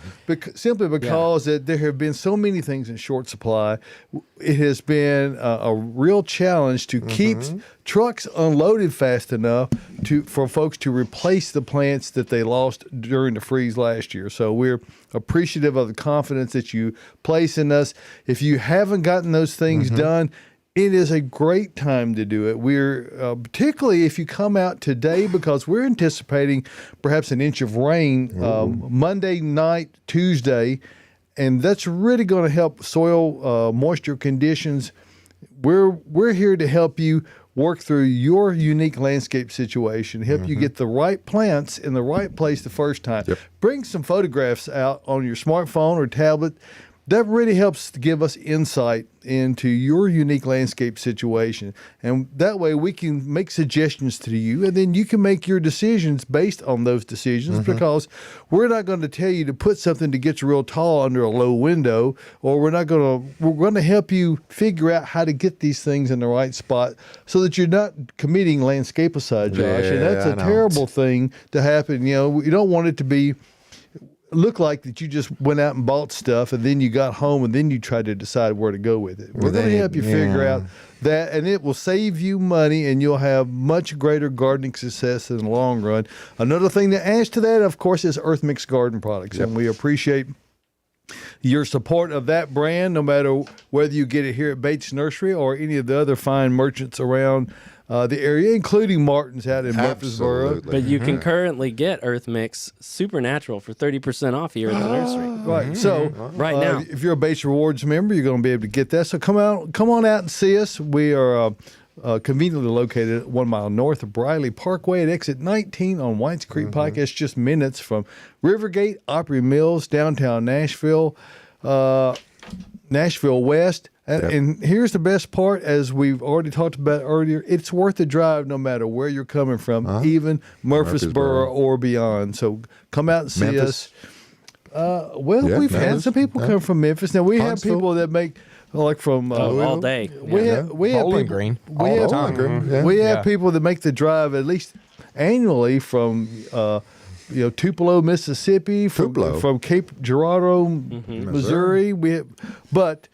Simply because that there have been so many things in short supply. It has been a real challenge to keep trucks unloaded fast enough for folks to replace the plants that they lost during the freeze last year. So we're appreciative of the confidence that you place in us. If you haven't gotten those things done, it is a great time to do it. We're particularly if you come out today, because we're anticipating perhaps an inch of rain Monday night, Tuesday, and that's really going to help soil moisture conditions. We're here to help you work through your unique landscape situation, help you get the right plants in the right place the first time. Bring some photographs out on your smartphone or tablet. That really helps to give us insight into your unique landscape situation. And that way we can make suggestions to you, and then you can make your decisions based on those decisions, because we're not going to tell you to put something that gets real tall under a low window, or we're going to help you figure out how to get these things in the right spot so that you're not committing landscapeicide, Josh. And that's a terrible thing to happen. You don't want it to look like that you just went out and bought stuff and then you got home and then you tried to decide where to go with it. We're going to help you figure out that, and it will save you money, and you'll have much greater gardening success in the long run. Another thing that adds to that, of course, is Earth Mix Garden Products, and we appreciate your support of that brand, no matter whether you get it here at Bates Nursery or any of the other fine merchants around the area, including Martin's out in Murfreesboro. But you can currently get Earth Mix Supernatural for 30% off here at the nursery. Right. So Right now. if you're a Bates Rewards member, you're going to be able to get that. So come on out and see us. We are conveniently located 1 mile north of Briley Parkway at exit 19 on Whites Creek Pike. It's just minutes from Rivergate, Opry Mills, downtown Nashville, Nashville West. And here's the best part, as we've already talked about earlier, it's worth the drive no matter where you're coming from, even Murfreesboro or beyond. So come out and see us. We've had some people come from Memphis. Now, we have people that make, like from... all day. We have Bowling people, Green. We have people that make the drive at least annually from... Tupelo, Mississippi, from Cape Girardeau, Missouri. But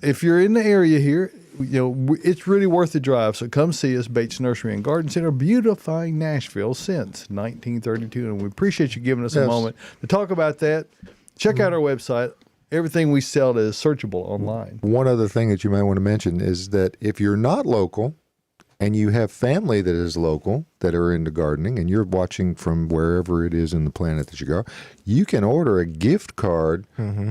if you're in the area here, it's really worth the drive. So come see us, Bates Nursery and Garden Center, beautifying Nashville since 1932. And we appreciate you giving us a moment to talk about that. Check out our website. Everything we sell is searchable online. One other thing that you might want to mention is that if you're not local and you have family that is local that are into gardening and you're watching from wherever it is in the planet that you go, you can order a gift card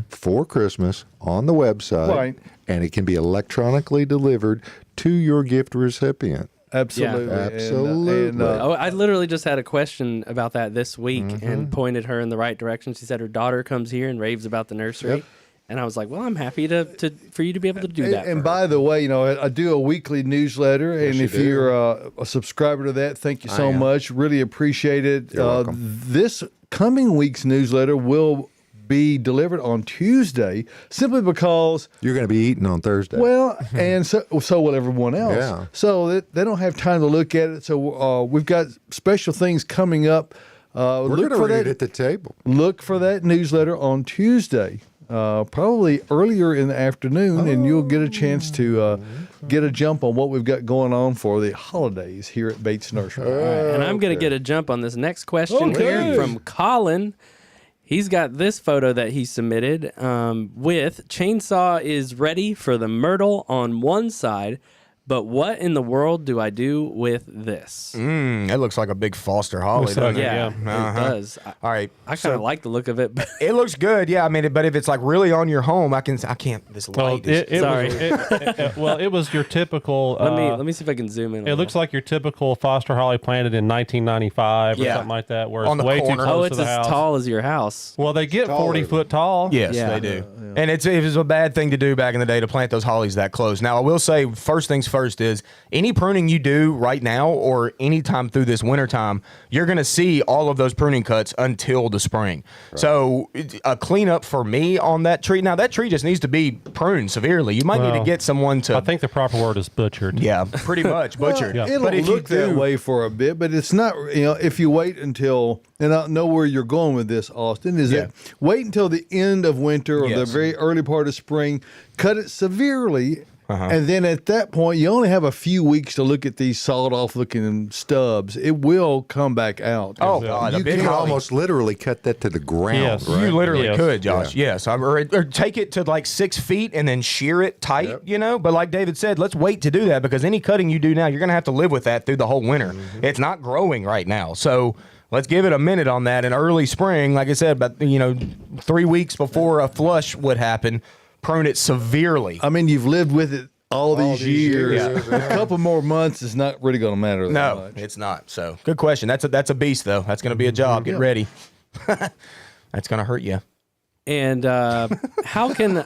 for Christmas on the website, and it can be electronically delivered to your gift recipient. Absolutely. Yeah. Absolutely. I literally just had a question about that this week and pointed her in the right direction. She said her daughter comes here and raves about the nursery. Yep. And I was like, well, I'm happy for you to be able to do that. And by the way, I do a weekly newsletter, and if you're a subscriber to that, thank you so much. Really appreciate it. You're welcome. This coming week's newsletter will be delivered on Tuesday, simply because You're going to be eating on Thursday. well, and so will everyone else. Yeah. So they don't have time to look at it. So we've got special things coming up. we're going to read it at the table. Look for that newsletter on Tuesday. Probably earlier in the afternoon, and you'll get a chance to get a jump on what we've got going on for the holidays here at Bates Nursery. And I'm going to get a jump on this next question here from Colin. He's got this photo that he submitted with chainsaw is ready for the myrtle on one side, but what in the world do I do with this? That looks like a big Foster holly, doesn't it? Yeah, it does. All right. I kind of like the look of it. But It looks good, yeah. I mean, but if it's like really on your home, I can't. This light is. Sorry. It was your typical. let me see if I can zoom in. It looks like your typical Foster holly planted in 1995 or something like that, where On it's the way corner. too close it's to the as house. tall as your house. Well, they get 40 foot tall. Yes, Yeah. they do. And it was a bad thing to do back in the day to plant those hollies that close. Now, I will say, first things first is any pruning you do right now or anytime through this wintertime, you're going to see all of those pruning cuts until the spring. Right. So a cleanup for me on that tree. Now, that tree just needs to be pruned severely. You might need to get someone to... I think the proper word is butchered. Yeah, pretty much butchered. Well, it'll but if look you do, that way for a bit, but it's not, if you wait until, and I know where you're going with this, Austin, is that wait until the end of winter or the very early part of spring, cut it severely, and then at that point, you only have a few weeks to look at these sawed-off looking stubs. It will come back out. Oh, God. You can almost literally cut that to the ground, Yes. right? You literally could, Josh. Yes. Or take it to like 6 feet and then shear it tight, But like David said, let's wait to do that because any cutting you do now, you're going to have to live with that through the whole winter. It's not growing right now. So let's give it a minute on that. In early spring, like I said, about 3 weeks before a flush would happen, prune it severely. I mean, you've lived with it all these years. A couple more months is not really going to matter that much. No, it's not. So good question. That's a beast, though. That's going to be a job. Get ready. That's going to hurt you. And how can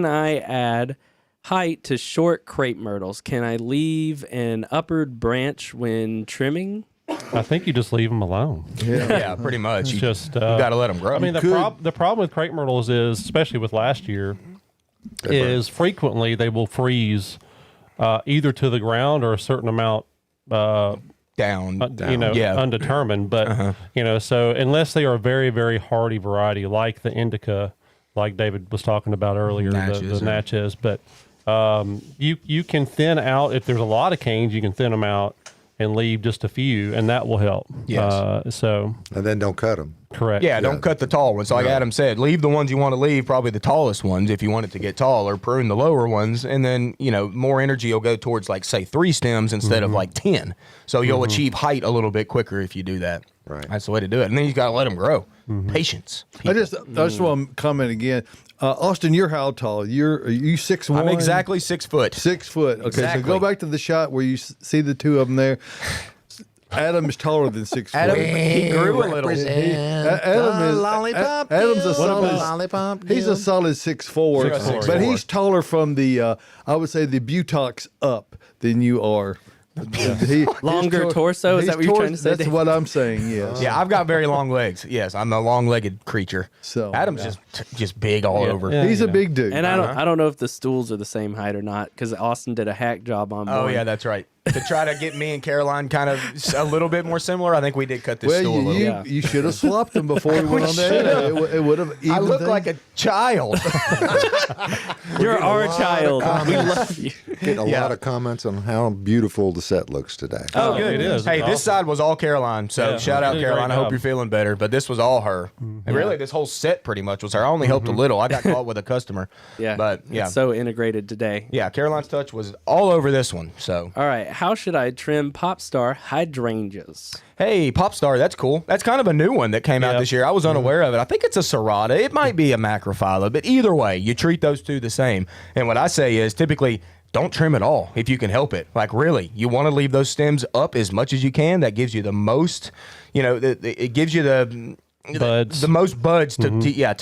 I add height to short crepe myrtles? Can I leave an upward branch when trimming? I think you just leave them alone. Yeah, pretty much. You Just got to let them grow. I mean, the problem with crepe myrtles is, especially with last year, is frequently they will freeze either to the ground or a certain amount down. Undetermined. But so unless they are a very, very hardy variety like the indica, like David was talking about earlier, the Natchez, but you can thin out if there's a lot of canes, you can thin them out and leave just a few, and that will help. Yes. And then don't cut them. Correct. Yeah, don't cut the tall ones. So like Adam said, leave the ones you want to leave, probably the tallest ones if you want it to get tall, or prune the lower ones, and then more energy will go towards like say 3 stems instead of like 10. So you'll achieve height a little bit quicker if you do that. Right. That's the way to do it. And then you got to let them grow. Patience. I just want to comment again. Austin, you're how tall? Are you 6'1"? I'm exactly 6 foot. 6 foot. Okay, Exactly. so go back to the shot where you see the two of them there. Adam is taller than 6 foot. Adam, he grew a little. Adam's a solid. He's a solid 6'4", 6'4". but he's taller from the I would say the buttocks up than you are. Longer torso? Is that what you're trying to say, That's Dave? what I'm saying. Yes. Yeah, I've got very long legs. Yes, I'm a long-legged creature. So Adam's just big all over. Yeah. He's a big dude. And I don't know if the stools are the same height or not because Austin did a hack job on Oh one. yeah, that's right. to try to get me and Caroline kind of a little bit more similar. I think we did cut this Well, stool a little. you should have swapped them before we went on there. It would have. I look like a child. You're our child. We love you. Getting a lot of comments on how beautiful the set looks today. Oh, good. It is. Hey, It's this awesome. side was all Caroline. So Yeah. shout out, You did a Caroline. great I hope job. you're feeling better. But this was all her. And really, this whole set pretty much was her. I only helped a little. I got caught with a customer. Yeah. But yeah. It's so integrated today. Yeah, Caroline's touch was all over this one. So, All right. How should I trim pop star hydrangeas? hey, Popstar, that's cool. That's kind of a new one that came out Yeah. this year. I was unaware of it. I think it's a serrata. It might be a macrophylla, but either way, you treat those two the same. And what I say is typically don't trim at all if you can help it. Like really, you want to leave those stems up as much as you can. That gives you the most, it gives you Buds. the most buds to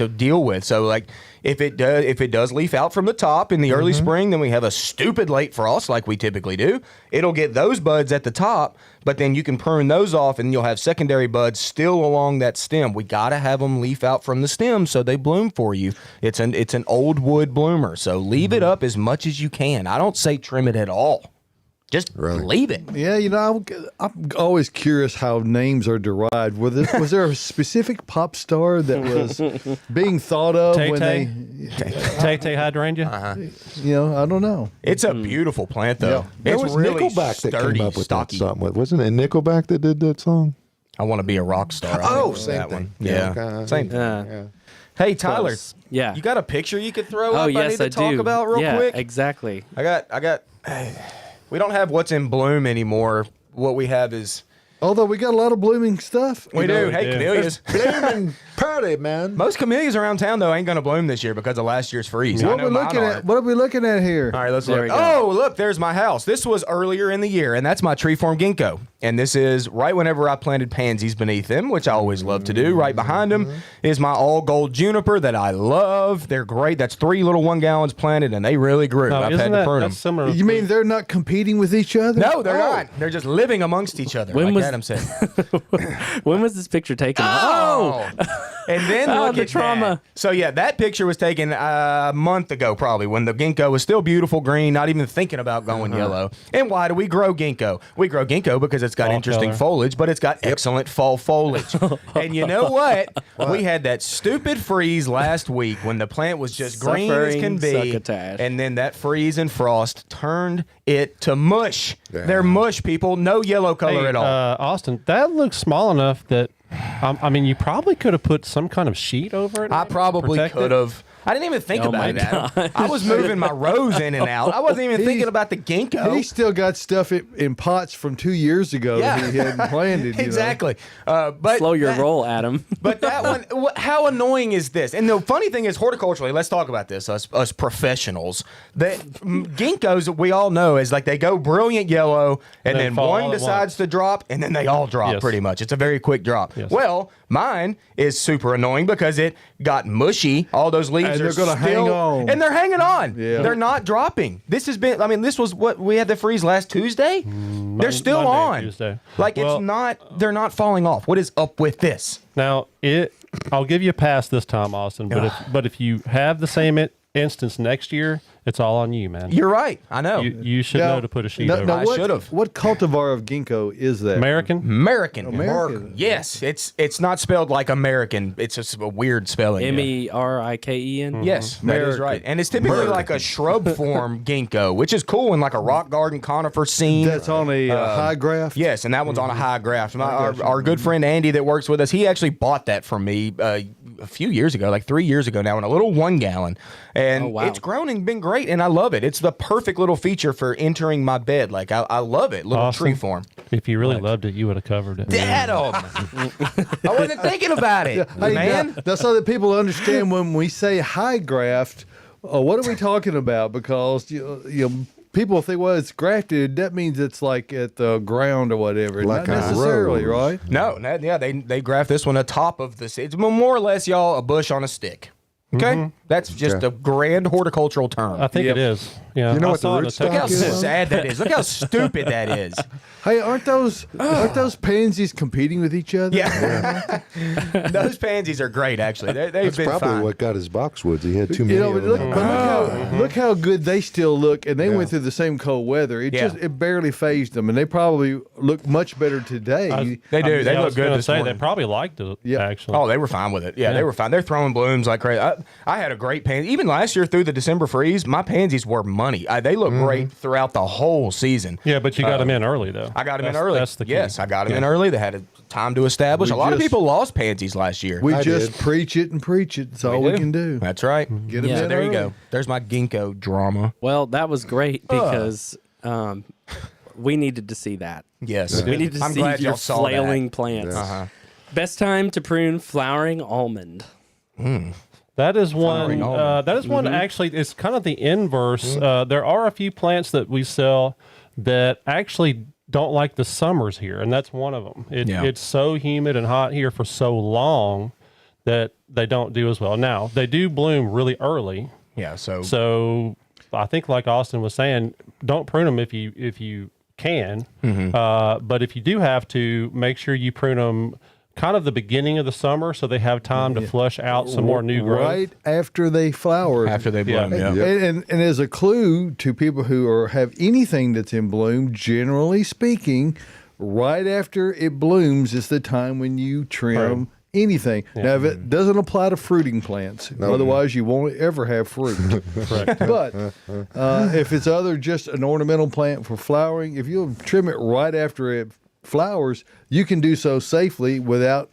deal with. So like if it does leaf out from the top in the early spring, then we have a stupid late frost like we typically do. It'll get those buds at the top, but then you can prune those off and you'll have secondary buds still along that stem. We got to have them leaf out from the stem so they bloom for you. It's an old wood bloomer. So leave it up as much as you can. I don't say trim it at all. Just leave it. Yeah, I'm always curious how names are derived. Was there a specific pop star that was being thought of when they? Tay hydrangea. I don't know. It's a beautiful plant, though. There It's was really Nickelback that sturdy, came up with stocky. that song. Wasn't it Nickelback that did that song? I want to be a rock star. Same that thing. one. Yeah, okay. same. Yeah. Hey, Tyler. Close. Yeah. You got a picture you could throw Oh, up? yes, I I need to talk do. about real yeah, quick. Exactly. I got. We don't have what's in bloom anymore. What we have is Although we got a lot of blooming stuff. we do. Hey, do. camellias. Blooming party, man. Most camellias around town though ain't gonna bloom this year because of last year's freeze. I What know we mine looking aren't. at? What are we looking at here? All right, let's There look. we go. Oh, look, there's my house. This was earlier in the year, and that's my tree form ginkgo. And this is right whenever I planted pansies beneath them, which I always love to do. Right behind them is my all gold juniper that I love. They're great. That's 3 little 1 gallons planted, and they really grew. No, I've isn't had to prune them. that's similar? You mean they're not competing with each other? No, they're not. They're just living amongst each other, When like was- Adam said. When was this picture taken? Oh! And then Oh, look the at trauma. that. So yeah, that picture was taken a month ago, probably when the ginkgo was still beautiful green, not even thinking about going yellow. And why do we grow ginkgo? We grow ginkgo because it's got Fall interesting color. foliage, but it's got excellent fall foliage. And you know what? We had that stupid freeze last week when the plant was just green as can Suffering be, succotash. and then that freeze and frost turned it to mush. Yeah. They're mush, people. No yellow color Hey, at all. Austin, that looks small enough that I mean, you probably could have put some kind of sheet over it. I maybe, probably protect it. could have. I didn't even think Oh about my it, Adam. gosh. I was moving my rows in and out. I wasn't even thinking about the ginkgo. He still got stuff in pots from 2 years ago that he hadn't planted. Exactly. But Slow your that- roll, Adam. But that one, how annoying is this? And the funny thing is, horticulturally, let's talk about this, us professionals. That ginkgos, we all know, is like they go brilliant yellow, and They then fall all one at decides once. to drop, and then they all drop Yes. pretty much. It's a very quick drop. Yes. Well, mine is super annoying because it got mushy. All those leaves And are they're gonna hang still- on. And they're hanging on. Yeah. They're not dropping. This has been, I mean, this was what we had the freeze last Tuesday. They're still Monday or on. Tuesday. Like Well- it's not, they're not falling off. What is up with this? Now I'll give you a pass this time, Austin. But if you have the same instance next year, it's all on you, man. You're right. I know. You should know to put a sheet over. I should've. What cultivar of ginkgo is that? American. American. American. Yes, it's not spelled like American. It's just a weird spelling. Merriken. Yes, that is American. right. And it's typically like a shrub form ginkgo, which is cool in like a rock garden conifer scene. That's on a high graft? Yes, and that one's on a high graft. Our good friend Andy that works with us, he actually bought that from me a few years ago, like 3 years ago now, in a little 1 gallon. And Oh, wow. it's grown and been great, and I love it. It's the perfect little feature for entering my bed. Like, I love it. Little Austin, tree form. If you really loved it, you would have covered it. Adam! I wasn't thinking about it, Hey, man. that's so that people understand when we say high graft, what are we talking about? Because people think, well, it's grafted. That means it's like at the ground or whatever. Like Not a necessarily, rose. right? No, they graft this one atop of the. It's more or less, y'all, a bush on a stick. Okay, that's just a grand horticultural term. I think it is. Yeah, You know I what the saw it in rootstock Look how is? sad that is. Look how stupid that is. Hey, aren't those pansies competing with each other? Yeah, those pansies are great. Actually, they've That's been probably fine. what got his boxwoods. He had too many You know, of but them. look how good they still look, and they went through the same cold weather. It barely phased them, and they probably look much better today. They do. They I look was good gonna this say morning. they probably liked it. Yeah. Actually. Oh, they were fine with it. Yeah, they were fine. They're throwing blooms like crazy. I had a great pansy. Even last year through the December freeze, my pansies were money. They look great throughout the whole season. Yeah, but you got them in early though. I got them in early. That's the key. Yes, I got them in early. They had a time to establish. A lot of people lost pansies last year. We I just did. preach it and preach it. That's all we can do. That's right. Get 'em Yeah. in So there you early. go. There's my ginkgo drama. Well, that was great because we needed to see that. Yes. We need to I'm see glad your y'all saw flailing plants. Uh-huh. Best time to prune flowering almond. That is one. Flowering almond. That is one. Actually, it's kind of the inverse. There are a few plants that we sell that actually don't like the summers here, and that's one of them. It's so humid and hot here for so long that they don't do as well. Now they do bloom really early. Yeah. So I think, like Austin was saying, don't prune them if you can. But if you do have to, make sure you prune them kind of the beginning of the summer so they have time to flush out some more new growth. Right after they flower. after they bloom. Yeah. Yeah. And as a clue to people who have anything that's in bloom, generally speaking, right after it blooms is the time when you trim anything. Now, if it doesn't apply to fruiting plants, otherwise you won't ever have fruit. But if it's just an ornamental plant for flowering, if you trim it right after it flowers, you can do so safely without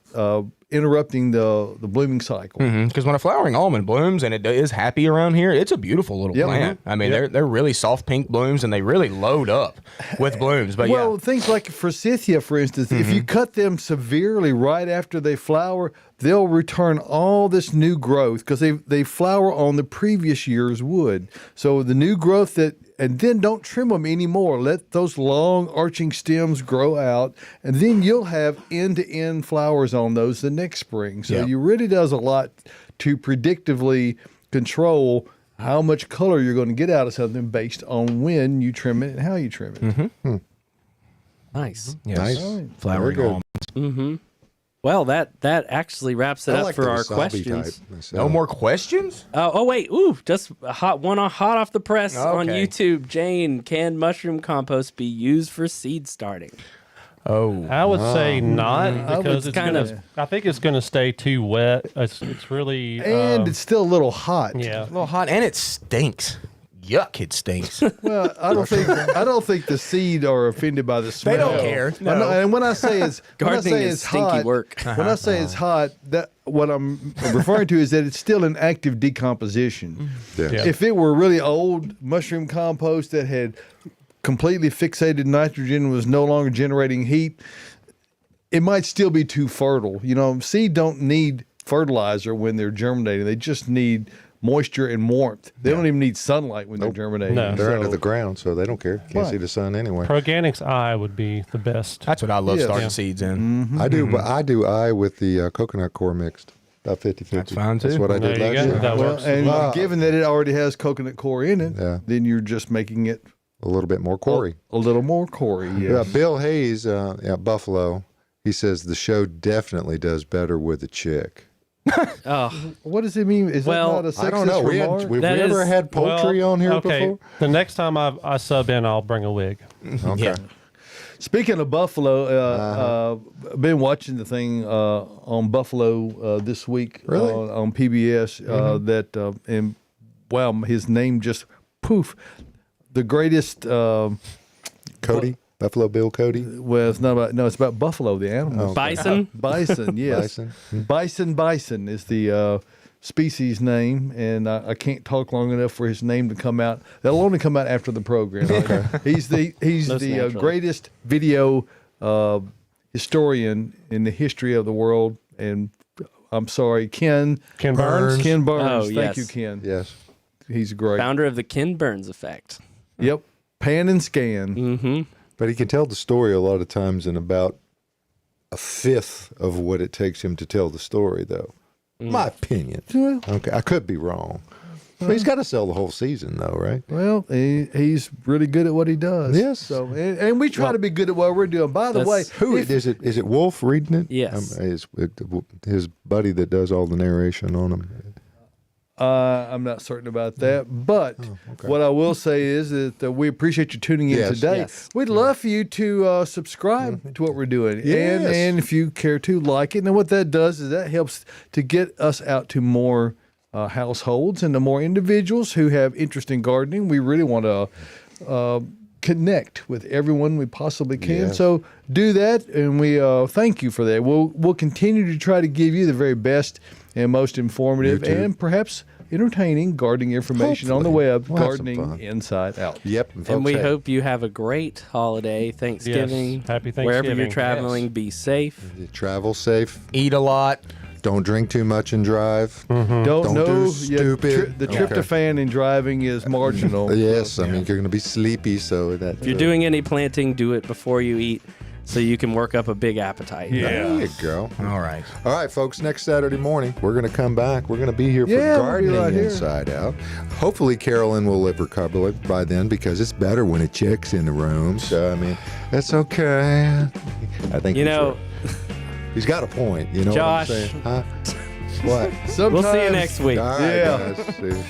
interrupting the blooming cycle. Because when a flowering almond blooms and it is happy around here, it's a beautiful little plant. I mean, they're really soft pink blooms and they really load up with blooms. But Well, things like forsythia, for instance, if you cut them severely right after they flower, they'll return all this new growth because they flower on the previous year's wood. So the new growth and then don't trim them anymore. Let those long arching stems grow out, and then you'll have end-to-end flowers on those the next spring. So you really does a lot to predictively control how much color you're going to get out of something based on when you trim it and how you trim it. Nice. Nice. flowering Very good. almond. Well, that actually wraps it I up like for the our wasabi questions. type myself. No more questions? Oh wait, just hot off the press on Okay. YouTube. Jane, can mushroom compost be used for seed starting? Oh. I would say not because it's it's kind gonna. I think it's going to stay too wet. It's really And it's still a little hot. yeah. A little hot and it stinks. Yuck, it stinks. Well, I don't think the seed are offended by the smell. They don't care. I know- and when I say it's Gardening is stinky hot, work. When I say it's hot, that what I'm referring to is that it's still in active decomposition. Yeah. Yeah. If it were really old mushroom compost that had completely fixated nitrogen, was no longer generating heat, it might still be too fertile. You know, seed don't need fertilizer when they're germinating. They just need moisture and warmth. They don't even need sunlight when they're germinating. No. They're under So- the ground, so they don't care. Can't Right. see the sun anyway. Organics eye would be the best. That's what I love Yes. starting Yeah. seeds in. I do, but I do with the coconut core mixed. About 50-50. That's fine, too. That's what I There did you last go. year. That Well, works. and given that it already has coconut core in it, then you're just making it A little bit more corey. a little more corey. Yeah, Bill Hayes at Buffalo, he says the show definitely does better with a chick. Oh, What does it mean? Is Well, that not a sexist I don't know. remark? Have we That ever is- had poultry on here okay. before? The next time I sub in, I'll bring a wig. Okay. Yeah. Speaking of Buffalo, I've been watching the thing on Buffalo this week Really? on PBS. And wow, his name just poof. The greatest. Cody, Buffalo Bill Cody. Well, it's not about. No, it's about buffalo, the animal. bison. Bison, yes. Bison is the species name, and I can't talk long enough for his name to come out. That'll only come out after the program. Okay. He's the naturally. greatest video historian in the history of the world, and I'm sorry, Ken Burns. Ken Burns. Oh, Thank yes. you, Ken. Yes. He's great. Founder of the Ken Burns effect. Yep. Pan and scan. Mm-hmm. But he can tell the story a lot of times in about a fifth of what it takes him to tell the story, though. My opinion. Okay, I could be wrong. But he's got to sell the whole season, though, right? Well, he's really good at what he does. Yes. So, and we try to be good at what we're doing. By the way, who is it? Is it Wolf reading it? Yes. His buddy that does all the narration on him. I'm not certain about that, but what I will say is that we appreciate you tuning in today. Yes. We'd love for you to subscribe to what we're doing, and if you care to like it. And what that does is that helps to get us out to more households and to more individuals who have interest in gardening. We really want to connect with everyone we possibly can. Yes. So do that, and we thank you for that. We'll continue to try to give you the very best and most informative and perhaps entertaining gardening information on the web, Gardening Inside Out. Yep. And we hope you have a great holiday, Thanksgiving. Yes. Happy Thanksgiving. Wherever you're traveling, be safe. Travel safe. Eat a lot. Don't drink too much and drive. Don't do stupid. The tryptophan in driving is marginal. Yes, I mean, you're going to be sleepy, so that. If you're doing any planting, do it before you eat so you can work up a big appetite. There you go. All right. All right, folks, next Saturday morning, we're going to come back. We're going to be here for Gardening Inside Out. Hopefully, Carolyn will have recovered by then because it's better when a chick's in the room. So, I mean, that's okay. I think he's got a point. You know Josh. what I'm saying? Huh? What? We'll see you next week. All right, guys. See you.